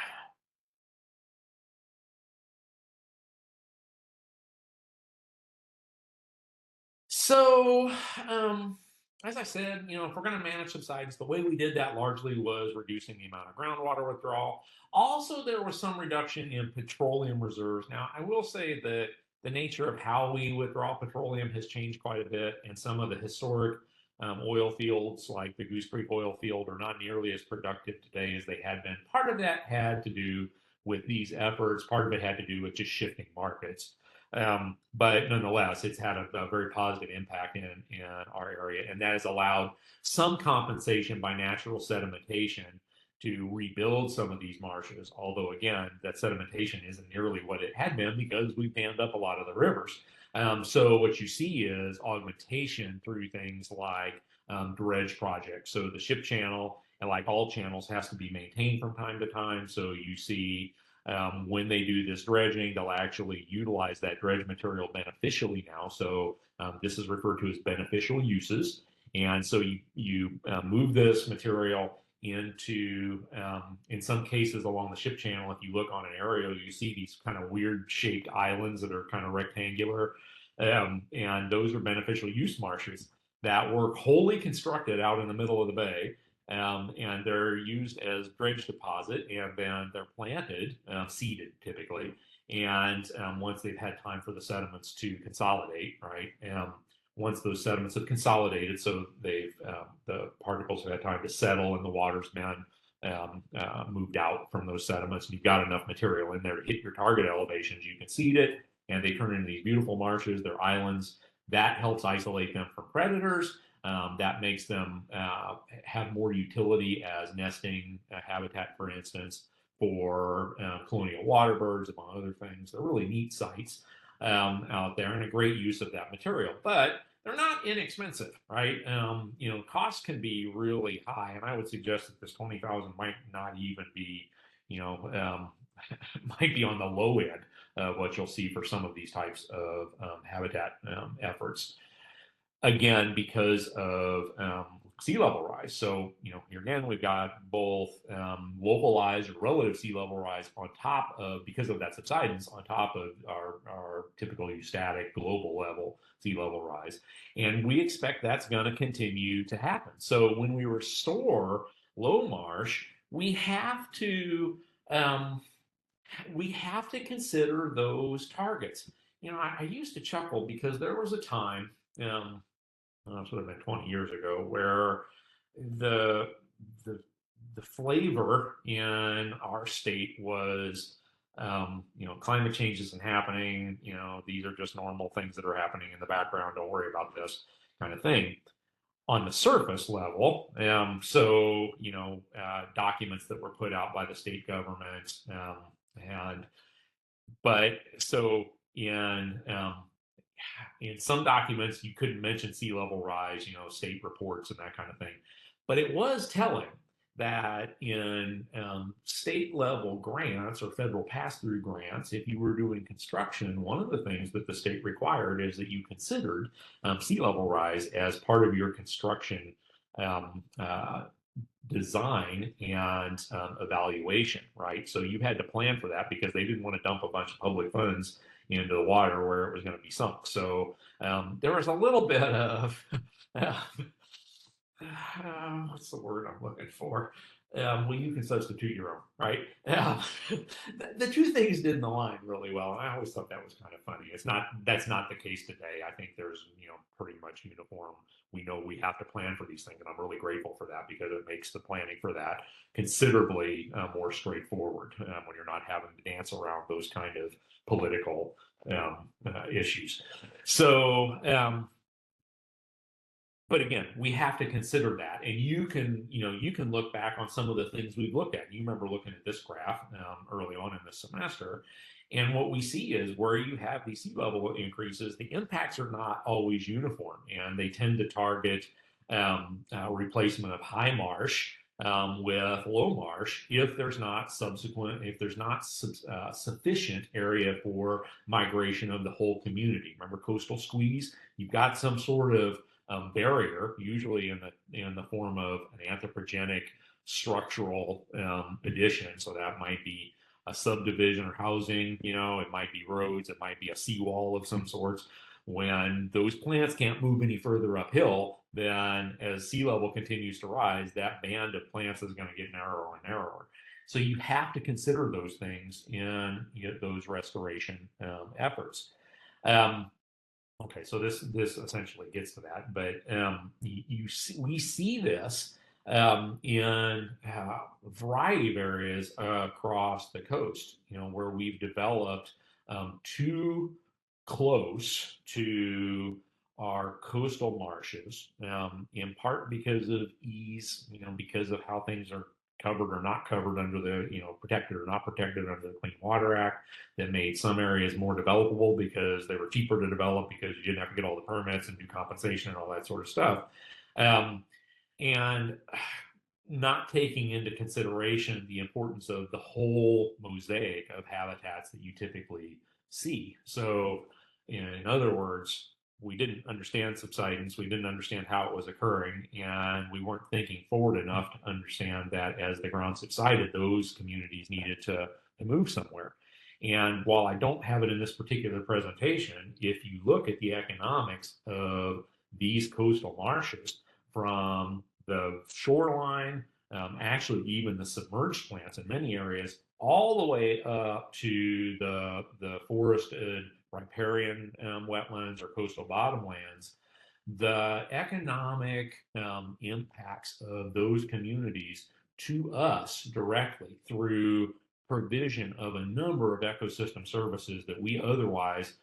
So, um, as I said, if we're going to manage subsidence, the way we did that largely was reducing the amount of groundwater withdrawal. Also, there was some reduction in petroleum reserves. Now, I will say that the nature of how we withdraw petroleum has changed quite a bit, and some of the historic oil fields, like the Goose Creek oil field, are not nearly as productive today as they had been. Part of that had to do with these efforts. Part of it had to do with just shifting markets. But nonetheless, it's had a very positive impact in our area, and that has allowed some compensation by natural sedimentation to rebuild some of these marshes. Although, again, that sedimentation isn't nearly what it had been because we've dammed up a lot of the rivers. So what you see is augmentation through things like dredge projects. So the ship channel, and like all channels, has to be maintained from time to time. So you see when they do this dredging, they'll actually utilize that dredge material beneficially now. So this is referred to as beneficial uses. And so you move this material into, in some cases along the ship channel, if you look on an aerial, you see these kind of weird shaped islands that are kind of rectangular. And those are beneficial use marshes that were wholly constructed out in the middle of the bay, and they're used as dredge deposit, and then they're planted, seeded typically. And once they've had time for the sediments to consolidate, right? Once those sediments have consolidated, so they've the particles have had time to settle, and the water's been moved out from those sediments, and you've got enough material in there to hit your target elevations, you can seed it, and they turn into these beautiful marshes. They're islands. That helps isolate them from predators. That makes them have more utility as nesting habitat, for instance, for colonial water birds, among other things. They're really neat sites out there, and a great use of that material. But they're not inexpensive, right? Costs can be really high, and I would suggest that this 20,000 might not even be, might be on the low end of what you'll see for some of these types of habitat efforts. Again, because of sea level rise. So, here again, we've got both localized or relative sea level rise on top of, because of that subsidence, on top of our typical eustatic global level sea level rise. And we expect that's going to continue to happen. So when we restore low marsh, um, we have to consider those targets. I used to chuckle because there was a time, sort of been 20 years ago, where the the the flavor in our state was, climate change isn't happening. These are just normal things that are happening in the background. Don't worry about this, kind of thing. On the surface level, documents that were put out by the state government, and but so in some documents, you couldn't mention sea level rise, state reports and that kind of thing. But it was telling that in state level grants or federal pass through grants, if you were doing construction, one of the things that the state required is that you considered sea level rise as part of your construction um, uh, design and evaluation, right? So you had to plan for that because they didn't want to dump a bunch of public funds into the water where it was going to be sunk. So there was a little bit of what's the word I'm looking for? well, you can substitute your own, right? The two things didn't align really well, and I always thought that was kind of funny. It's not That's not the case today. I think there's pretty much uniform. We know we have to plan for these things, and I'm really grateful for that because it makes the planning for that considerably more straightforward when you're not having to dance around those kind of political issues. So. But again, we have to consider that, and you can look back on some of the things we've looked at. You remember looking at this graph early on in the semester, and what we see is where you have these sea level increases, the impacts are not always uniform, and they tend to target replacement of high marsh with low marsh if there's not sufficient area for migration of the whole community. Remember coastal squeeze? You've got some sort of barrier, usually in the form of an anthropogenic structural addition. So that might be a subdivision or housing, it might be roads, it might be a seawall of some sorts. When those plants can't move any further uphill, then as sea level continues to rise, that band of plants is going to get narrower and narrower. So you have to consider those things in those restoration efforts. Um, Okay, so this essentially gets to that, but we see this in a variety of areas across the coast. Where we've developed too close to our coastal marshes, in part because of ease, because of how things are covered or not covered under the, protected or not protected under the Clean Water Act, that made some areas more developable because they were cheaper to develop because you didn't have to get all the permits and do compensation and all that sort of stuff. Um, and not taking into consideration the importance of the whole mosaic of habitats that you typically see. So, in other words, we didn't understand subsidence, we didn't understand how it was occurring, and we weren't thinking forward enough to understand that as the ground subsided, those communities needed to move somewhere. And while I don't have it in this particular presentation, if you look at the economics of these coastal marshes from the shoreline, actually even the submerged plants in many areas, all the way up to the forested riparian wetlands or coastal bottomlands, the economic impacts of those communities to us directly through provision of a number of ecosystem services that we otherwise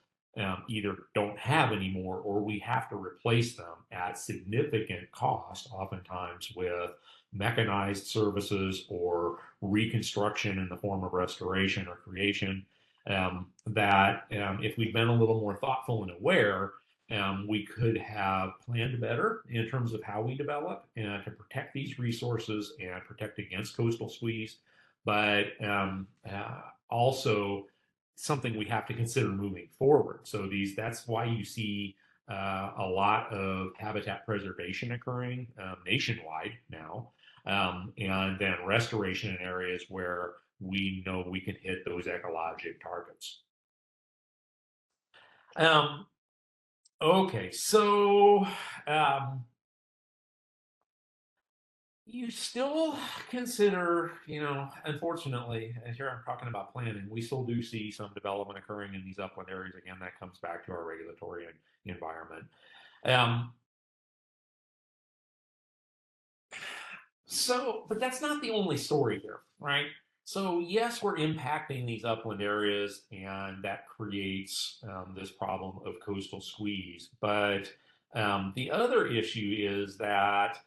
either don't have anymore or we have to replace them at significant cost, oftentimes with mechanized services or reconstruction in the form of restoration or creation. That if we'd been a little more thoughtful and aware, we could have planned better in terms of how we develop and to protect these resources and protect against coastal squeeze, but also something we have to consider moving forward. So that's why you see a lot of habitat preservation occurring nationwide now, and then restoration in areas where we know we can hit those ecologic targets. Um, okay, so um, you still consider, unfortunately, and here I'm talking about planning, we still do see some development occurring in these upland areas. Again, that comes back to our regulatory environment. Um, but that's not the only story here, right? So, yes, we're impacting these upland areas, and that creates this problem of coastal squeeze. But the other issue is that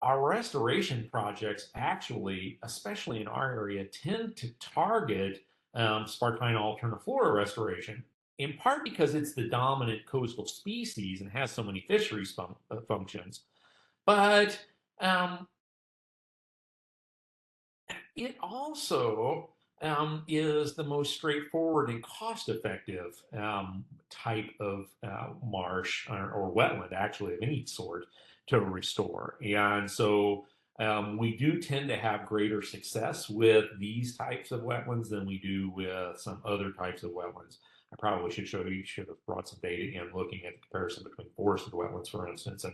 our restoration projects actually, especially in our area, tend to target spartina alterniflora restoration, in part because it's the dominant coastal species and has so many fisheries functions. But um, it also is the most straightforward and cost-effective type of marsh or wetland, actually, of any sort to restore. And so we do tend to have greater success with these types of wetlands than we do with some other types of wetlands. I probably should have brought some data in looking at the comparison between forested wetlands, for instance,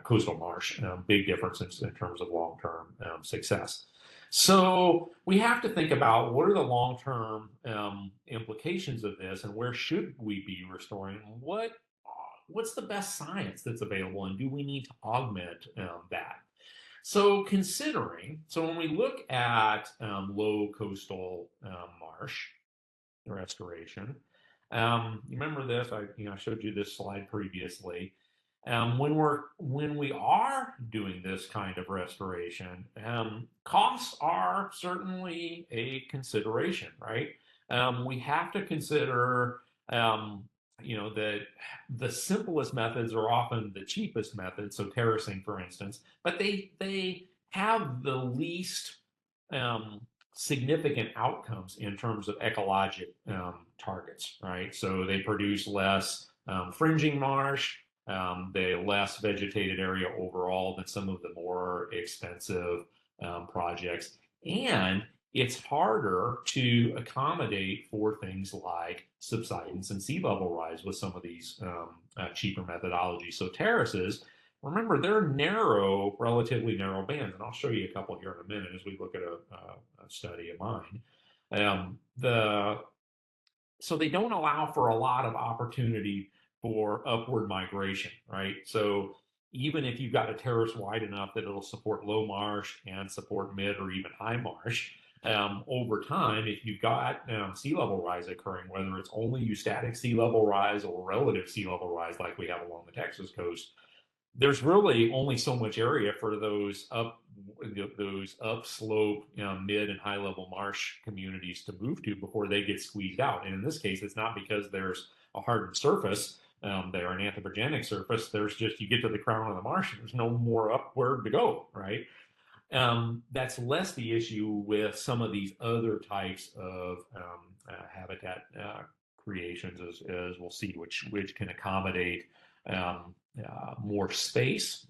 coastal marsh. Big differences in terms of long-term success. So we have to think about what are the long-term implications of this, and where should we be restoring? What's the best science that's available, and do we need to augment that? So when we look at low coastal marsh restoration, you remember this? I showed you this slide previously. When we are doing this kind of restoration, costs are certainly a consideration, right? We have to consider, that the simplest methods are often the cheapest methods. So terracing, for instance, but they have the least um, significant outcomes in terms of ecologic targets, right? So they produce less fringing marsh, they less vegetated area overall than some of the more expensive projects. And it's harder to accommodate for things like subsidence and sea level rise with some of these cheaper methodologies. So terraces, remember, they're narrow, relatively narrow bands, and I'll show you a couple here in a minute as we look at a study of mine. The So they don't allow for a lot of opportunity for upward migration, right? So even if you've got a terrace wide enough that it'll support low marsh and support mid or even high marsh, over time, if you've got sea level rise occurring, whether it's only eustatic sea level rise or relative sea level rise like we have along the Texas coast, there's really only so much area for those upslope, mid and high level marsh communities to move to before they get squeezed out. And in this case, it's not because there's a hardened surface there, an anthropogenic surface. There's just, you get to the crown of the marsh and there's no more upward to go, right? That's less the issue with some of these other types of habitat creations, as we'll see, which can accommodate more space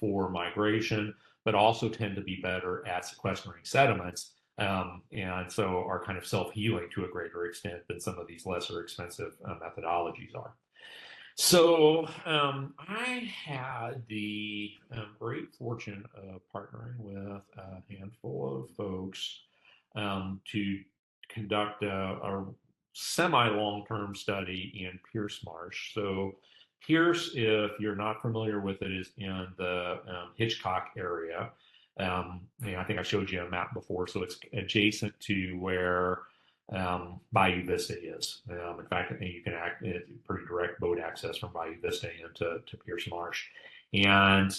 for migration, but also tend to be better at sequestering sediments, and so are kind of self-healing to a greater extent than some of these lesser expensive methodologies are. So I had the great fortune of partnering with a handful of folks to conduct a semi-long-term study in Pierce Marsh. So Pierce, if you're not familiar with it, is in the Hitchcock area. I think I showed you a map before, so it's adjacent to where Bayou Vista is. In fact, you can pretty direct boat access from Bayou Vista into Pierce Marsh. And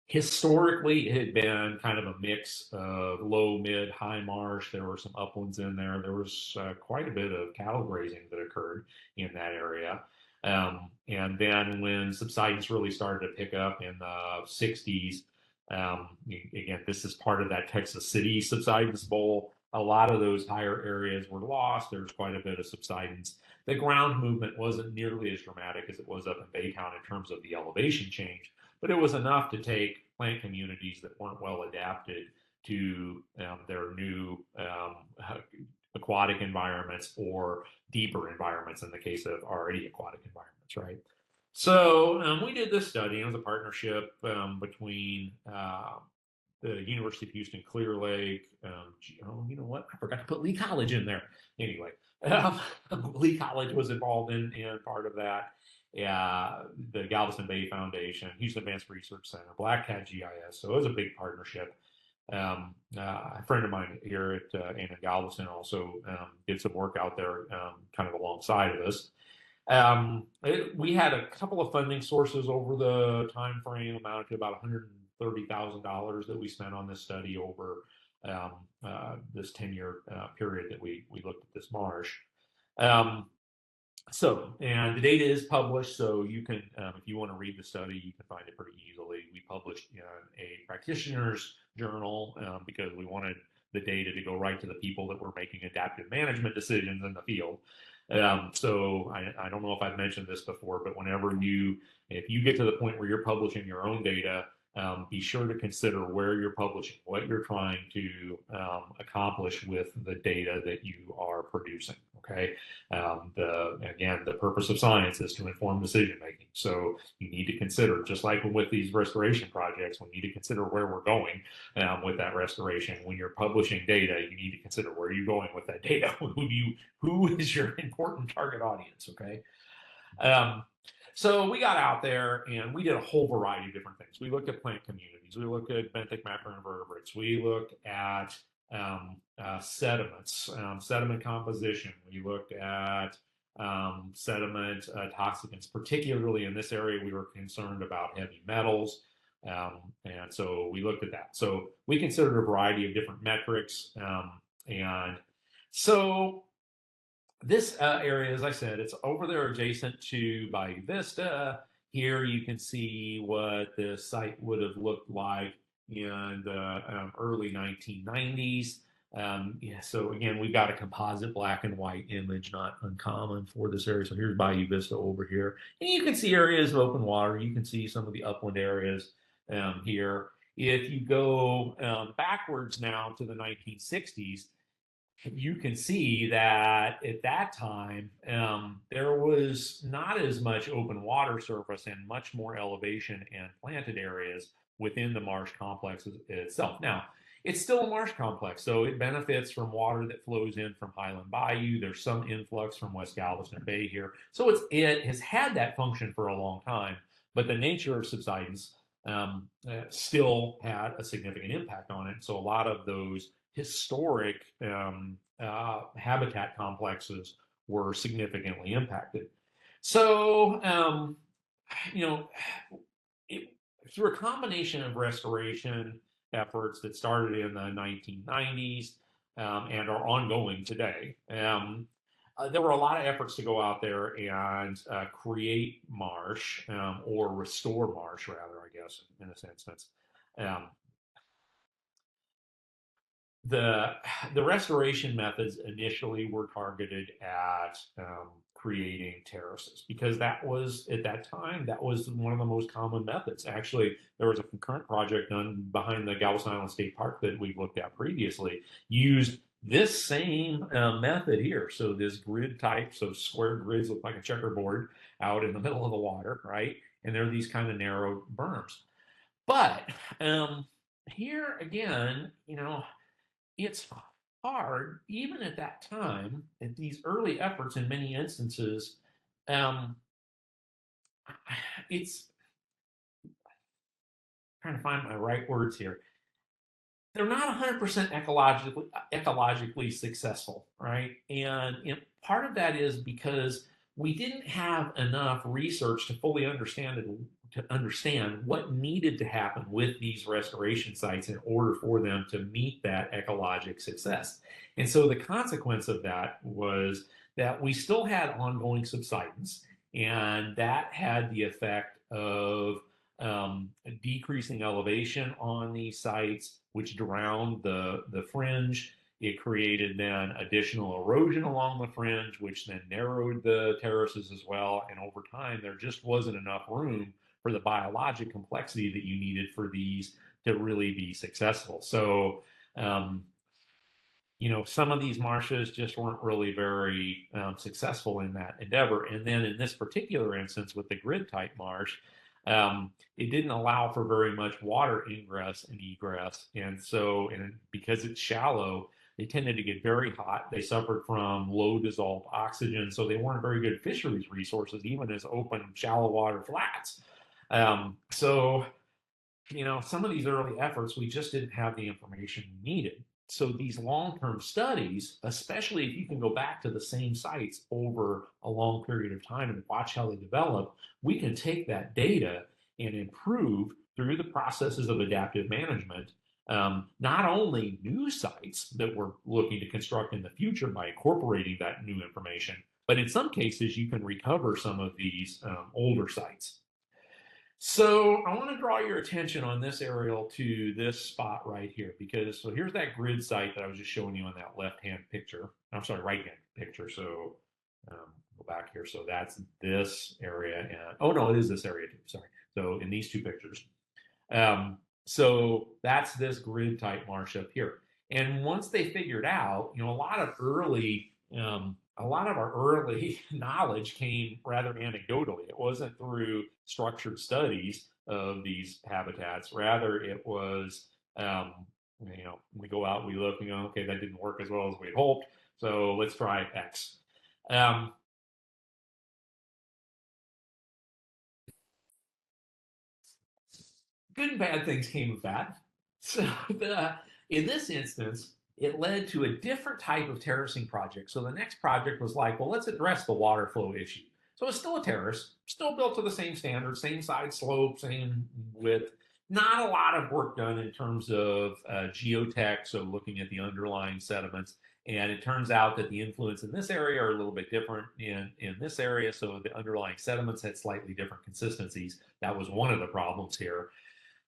historically, it had been kind of a mix of low, mid, high marsh. There were some uplands in there. There was quite a bit of cattle grazing that occurred in that area. And then when subsidence really started to pick up in the 60s, again, this is part of that Texas City subsidence bowl. A lot of those higher areas were lost. There was quite a bit of subsidence. The ground movement wasn't nearly as dramatic as it was up in Baytown in terms of the elevation change, but it was enough to take plant communities that weren't well adapted to their new aquatic environments or deeper environments in the case of already aquatic environments, right? So we did this study. It was a partnership between the University of Houston Clear Lake. Oh, you know what? I forgot to put Lee College in there. Anyway, Lee College was involved in part of that. The Galveston Bay Foundation, Houston Advanced Research Center, Black Cat GIS. So it was a big partnership. A friend of mine here at Anna Galveston also did some work out there kind of alongside of us. We had a couple of funding sources over the time frame, amounted to about $130,000 that we spent on this study over this 10-year period that we looked at this marsh. And the data is published, so you can, if you want to read the study, you can find it pretty easily. We published in a practitioner's journal because we wanted the data to go right to the people that were making adaptive management decisions in the field. So I don't know if I've mentioned this before, but if you get to the point where you're publishing your own data, be sure to consider where you're publishing, what you're trying to accomplish with the data that you are producing. Okay. Again, the purpose of science is to inform decision making. So you need to consider, just like with these restoration projects, we need to consider where we're going with that restoration. When you're publishing data, you need to consider where you're going with that data. Who is your important target audience? Okay. Um, so we got out there and we did a whole variety of different things. We looked at plant communities. We looked at benthic macroinvertebrates. We looked at sediments, sediment composition. We looked at sediment toxicants. Particularly in this area, we were concerned about heavy metals. And so we looked at that. So we considered a variety of different metrics. And so this area, as I said, it's over there adjacent to Bayou Vista. Here you can see what the site would have looked like in the early 1990s. Yeah, so again, we've got a composite black and white image, not uncommon for this area. So here's Bayou Vista over here. And you can see areas of open water. You can see some of the upland areas here. If you go backwards now to the 1960s, you can see that at that time there was not as much open water surface and much more elevation and planted areas within the marsh complex itself. Now, it's still a marsh complex, so it benefits from water that flows in from Highland Bayou. There's some influx from West Galveston Bay here. So it has had that function for a long time, but the nature of subsidence still had a significant impact on it. So a lot of those historic habitat complexes were significantly impacted. So, through a combination of restoration efforts that started in the 1990s and are ongoing today, there were a lot of efforts to go out there and create marsh or restore marsh, rather, I guess, in a sense. Um, the restoration methods initially were targeted at creating terraces because that was at that time that was one of the most common methods. Actually, there was a concurrent project done behind the Galveston Island State Park that we've looked at previously, used this same method here. So this grid type, so square grids look like a checkerboard out in the middle of the water, right? And there are these kind of narrow berms. But here again, it's hard, even at that time, at these early efforts in many instances, um, it's trying to find my right words here. They're not 100% ecologically successful, right? And part of that is because we didn't have enough research to fully understand what needed to happen with these restoration sites in order for them to meet that ecologic success. And so the consequence of that was that we still had ongoing subsidence, and that had the effect of decreasing elevation on these sites, which drowned the fringe. It created then additional erosion along the fringe, which then narrowed the terraces as well. And over time, there just wasn't enough room for the biologic complexity that you needed for these to really be successful. So, some of these marshes just weren't really very successful in that endeavor. And then in this particular instance with the grid type marsh, it didn't allow for very much water ingress and egress. And so, because it's shallow, they tended to get very hot. They suffered from low dissolved oxygen. So they weren't very good fisheries resources, even as open, shallow water flats. So, some of these early efforts, we just didn't have the information needed. So these long-term studies, especially if you can go back to the same sites over a long period of time and watch how they develop, we can take that data and improve through the processes of adaptive management, not only new sites that we're looking to construct in the future by incorporating that new information, but in some cases you can recover some of these older sites. So I want to draw your attention on this aerial to this spot right here, because so here's that grid site that I was just showing you on that left-hand picture. I'm sorry, right-hand picture. So go back here. So that's this area. And, oh, no, it is this area too. Sorry. So in these two pictures. So that's this grid type marsh up here. And once they figured out, a lot of early a lot of our early knowledge came rather anecdotally. It wasn't through structured studies of these habitats. Rather, it was, we go out, we look, okay, that didn't work as well as we'd hoped, so let's try X. Um, Good and bad things came of that. So in this instance, it led to a different type of terracing project. So the next project was like, well, let's address the water flow issue. So it's still a terrace, still built to the same standard, same side slope, same width. Not a lot of work done in terms of geotech, so looking at the underlying sediments. And it turns out that the influence in this area are a little bit different in this area. So the underlying sediments had slightly different consistencies. That was one of the problems here.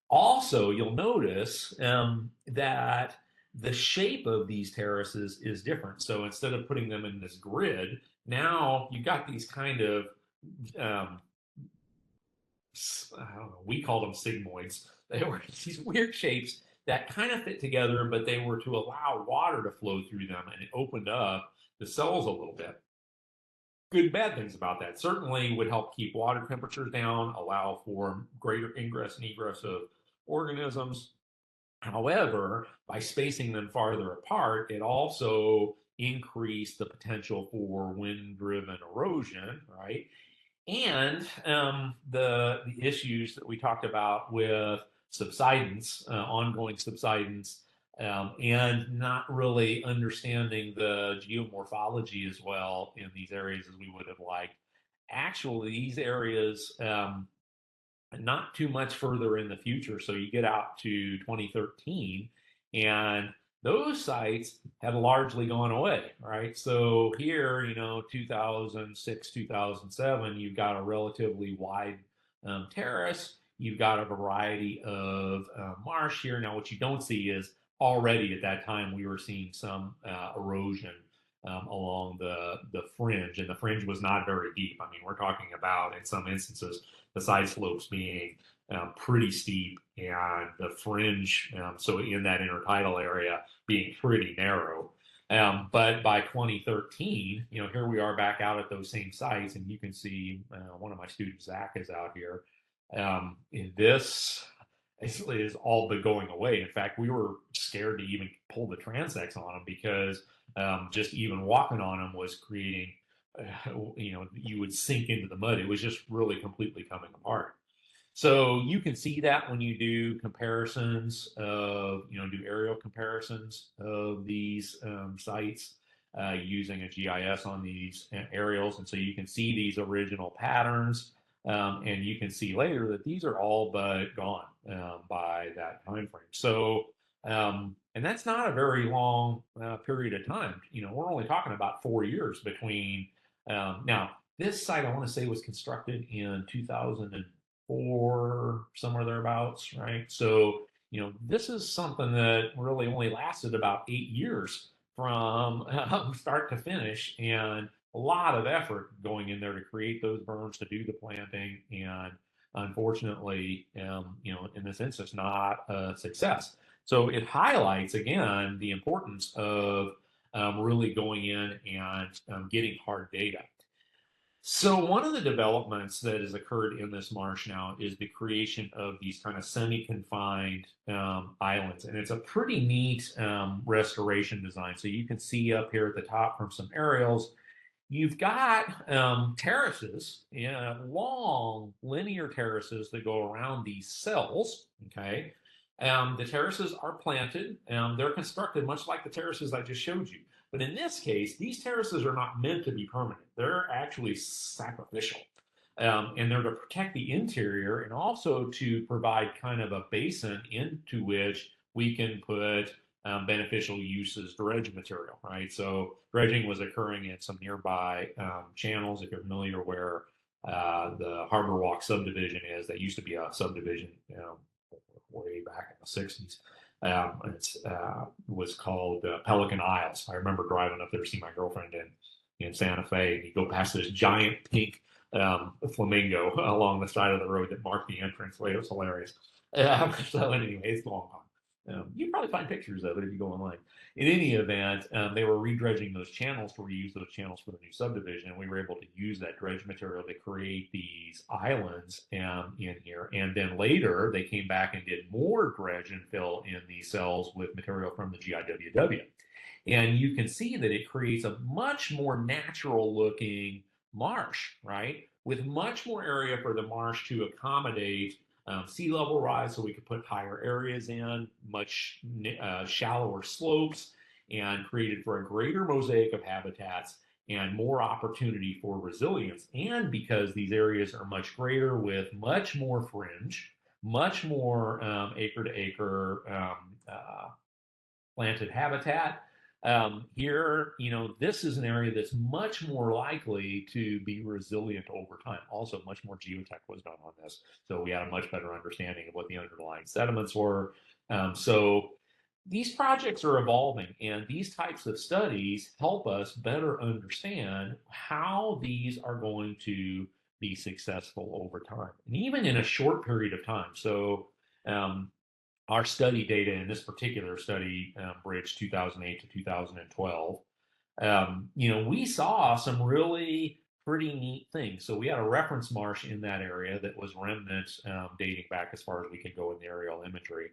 Also, you'll notice that the shape of these terraces is different. So instead of putting them in this grid, now you've got these kind of, um, I don't know, we call them sigmoids. They were these weird shapes that kind of fit together, but they were to allow water to flow through them, and it opened up the cells a little bit. Good and bad things about that. Certainly would help keep water temperatures down, allow for greater ingress and egress of organisms. However, by spacing them farther apart, it also increased the potential for wind-driven erosion, right? And the issues that we talked about with subsidence, ongoing subsidence, and not really understanding the geomorphology as well in these areas as we would have liked. Actually, these areas not too much further in the future. So you get out to 2013, and those sites had largely gone away, right? So here, 2006, 2007, you've got a relatively wide terrace. You've got a variety of marsh here. Now, what you don't see is already at that time we were seeing some erosion along the fringe, and the fringe was not very deep. I mean, we're talking about in some instances the side slopes being pretty steep and the fringe, so in that intertidal area, being pretty narrow. But by 2013, here we are back out at those same sites, and you can see one of my students, Zach, is out here. This is all but going away. In fact, we were scared to even pull the transects on them because just even walking on them was creating you would sink into the mud. It was just really completely coming apart. So you can see that when you do comparisons of, do aerial comparisons of these sites using a GIS on these aerials. And so you can see these original patterns. And you can see later that these are all but gone by that time frame. So, and that's not a very long period of time. We're only talking about 4 years between. Now, this site I want to say was constructed in 2004, somewhere thereabouts, right? So, this is something that really only lasted about 8 years from start to finish, and a lot of effort going in there to create those berms, to do the planting, and unfortunately, in this instance, not a success. So it highlights again the importance of really going in and getting hard data. So one of the developments that has occurred in this marsh now is the creation of these kind of semi-confined islands, and it's a pretty neat restoration design. So you can see up here at the top from some aerials, you've got terraces, long linear terraces that go around these cells. Okay, the terraces are planted. They're constructed much like the terraces I just showed you. But in this case, these terraces are not meant to be permanent. They're actually sacrificial. And they're to protect the interior and also to provide kind of a basin into which we can put beneficial uses dredge material, right? So dredging was occurring in some nearby channels. If you're familiar where the Harbor Walk subdivision is, that used to be a subdivision, way back in the 60s. It was called Pelican Isles. I remember driving up there to see my girlfriend in Santa Fe, and you go past this giant pink flamingo along the side of the road that marked the entranceway. It was hilarious. So anyway, it's long gone. You can probably find pictures of it if you go online. In any event, they were redredging those channels to reuse those channels for the new subdivision, and we were able to use that dredge material to create these islands in here. And then later, they came back and did more dredge and fill in these cells with material from the GIWW. And you can see that it creates a much more natural looking marsh, right? With much more area for the marsh to accommodate sea level rise, so we could put higher areas in, much shallower slopes, and created for a greater mosaic of habitats and more opportunity for resilience. And because these areas are much greater with much more fringe, much more acre to acre planted habitat. Here, this is an area that's much more likely to be resilient over time. Also, much more geotech was done on this. So we had a much better understanding of what the underlying sediments were. So these projects are evolving, and these types of studies help us better understand how these are going to be successful over time, and even in a short period of time. So um, our study data in this particular study, Bridge 2008 to 2012, we saw some really pretty neat things. So we had a reference marsh in that area that was remnants dating back as far as we could go in the aerial imagery.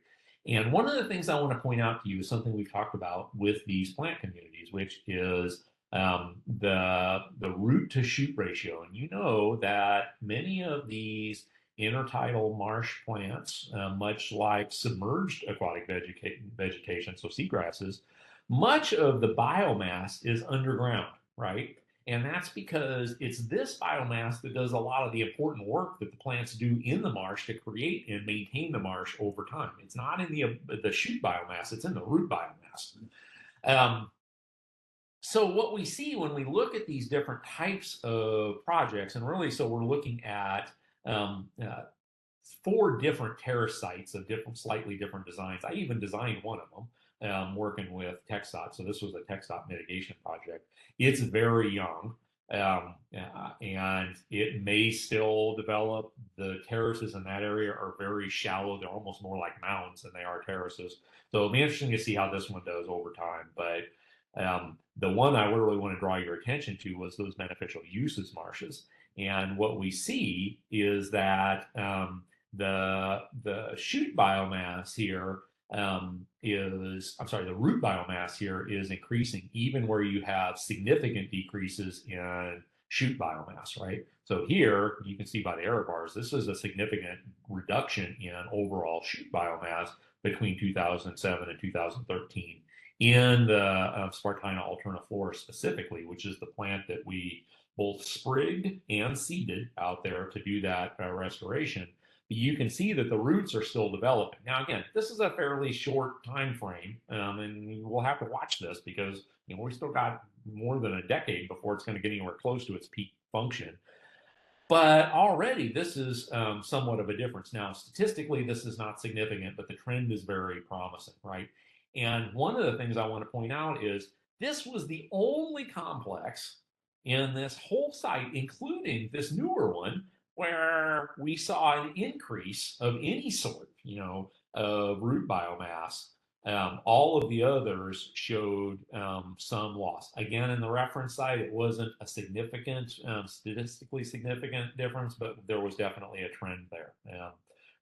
And one of the things I want to point out to you is something we've talked about with these plant communities, which is the root to shoot ratio. And you know that many of these intertidal marsh plants, much like submerged aquatic vegetation, so seagrasses, much of the biomass is underground, right? And that's because it's this biomass that does a lot of the important work that the plants do in the marsh to create and maintain the marsh over time. It's not in the shoot biomass, it's in the root biomass. Um, so what we see when we look at these different types of projects, and really, so we're looking at um, uh, 4 different terrace sites of slightly different designs. I even designed one of them, working with TxDOT. So this was a TxDOT mitigation project. It's very young, and it may still develop. The terraces in that area are very shallow. They're almost more like mounds than they are terraces. So it'll be interesting to see how this one does over time. But the one I really want to draw your attention to was those beneficial uses marshes. And what we see is that the shoot biomass here I'm sorry, the root biomass here is increasing even where you have significant decreases in shoot biomass, right? So here you can see by the error bars, this is a significant reduction in overall shoot biomass between 2007 and 2013 in the Spartina alterniflora specifically, which is the plant that we both sprigged and seeded out there to do that restoration. You can see that the roots are still developing. Now, again, this is a fairly short time frame, and we'll have to watch this because we still got more than a decade before it's going to get anywhere close to its peak function. But already, this is somewhat of a difference. Now, statistically, this is not significant, but the trend is very promising, right? And one of the things I want to point out is this was the only complex in this whole site, including this newer one, where we saw an increase of any sort, of root biomass. All of the others showed some loss. Again, in the reference site, it wasn't a significant, statistically significant difference, but there was definitely a trend there.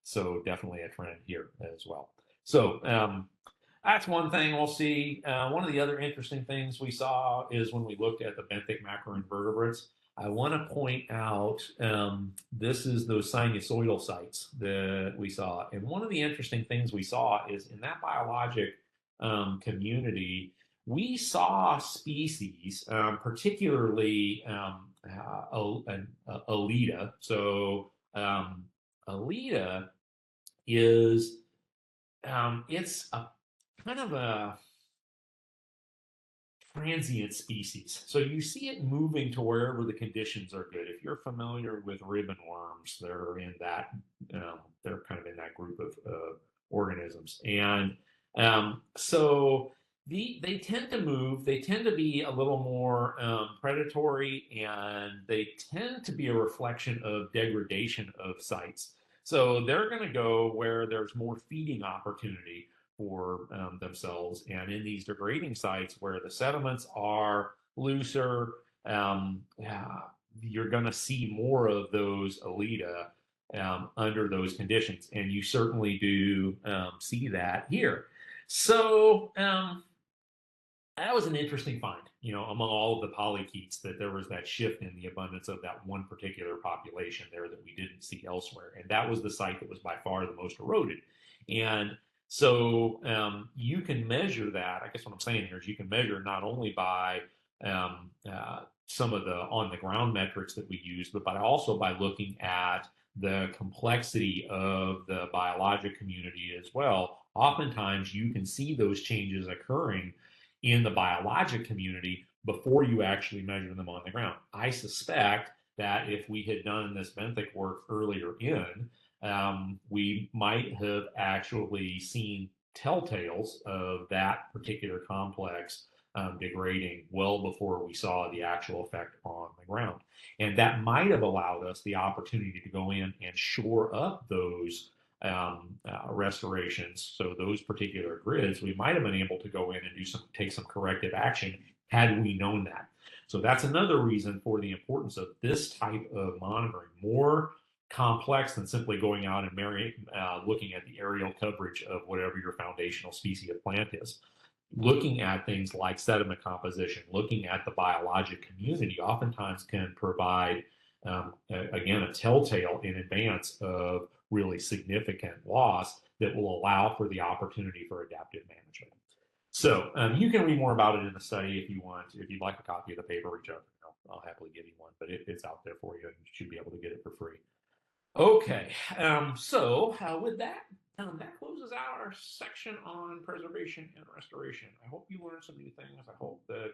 So definitely a trend here as well. So that's one thing we'll see. One of the other interesting things we saw is when we looked at the benthic macroinvertebrates. I want to point out this is those sinusoidal sites that we saw. And one of the interesting things we saw is in that biologic community, we saw species, particularly Alida. So Alida is it's a kind of a transient species. So you see it moving to wherever the conditions are good. If you're familiar with ribbon worms, they're in that, they're kind of in that group of organisms. And so they tend to move, they tend to be a little more predatory, and they tend to be a reflection of degradation of sites. So they're going to go where there's more feeding opportunity for themselves. And in these degrading sites where the sediments are looser, yeah, you're going to see more of those Alida under those conditions. And you certainly do see that here. So that was an interesting find, among all of the polychaetes, that there was that shift in the abundance of that one particular population there that we didn't see elsewhere. And that was the site that was by far the most eroded. And so you can measure that. I guess what I'm saying here is you can measure not only by some of the on the ground metrics that we use, but also by looking at the complexity of the biologic community as well. Oftentimes, you can see those changes occurring in the biologic community before you actually measure them on the ground. I suspect that if we had done this benthic work earlier we might have actually seen telltales of that particular complex degrading well before we saw the actual effect on the ground. And that might have allowed us the opportunity to go in and shore up those restorations. So those particular grids, we might have been able to go in and take some corrective action had we known that. So that's another reason for the importance of this type of monitoring, more complex than simply going out and looking at the aerial coverage of whatever your foundational species of plant is. Looking at things like sediment composition, looking at the biologic community, oftentimes can provide, again, a telltale in advance of really significant loss that will allow for the opportunity for adaptive management. So you can read more about it in the study if you want. If you'd like a copy of the paper, reach out. I'll happily give you one, but it's out there for you, and you should be able to get it for free. Okay, so with that, that closes out our section on preservation and restoration. I hope you learned some new things. I hope that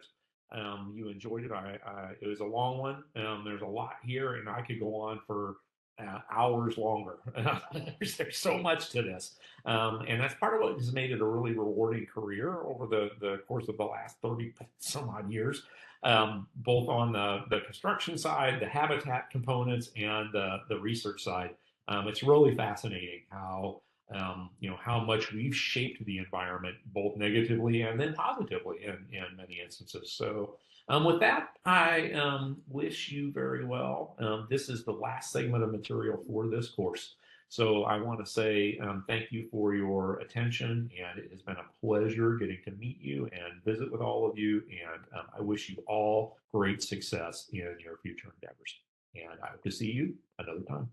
you enjoyed it. It was a long one. There's a lot here, and I could go on for hours longer. There's so much to this. And that's part of what has made it a really rewarding career over the course of the last 30 some odd years, both on the construction side, the habitat components, and the research side. It's really fascinating how much we've shaped the environment, both negatively and then positively in many instances. So with that, I wish you very well. This is the last segment of material for this course. So I want to say thank you for your attention, and it has been a pleasure getting to meet you and visit with all of you. And I wish you all great success in your future endeavors. And I hope to see you another time.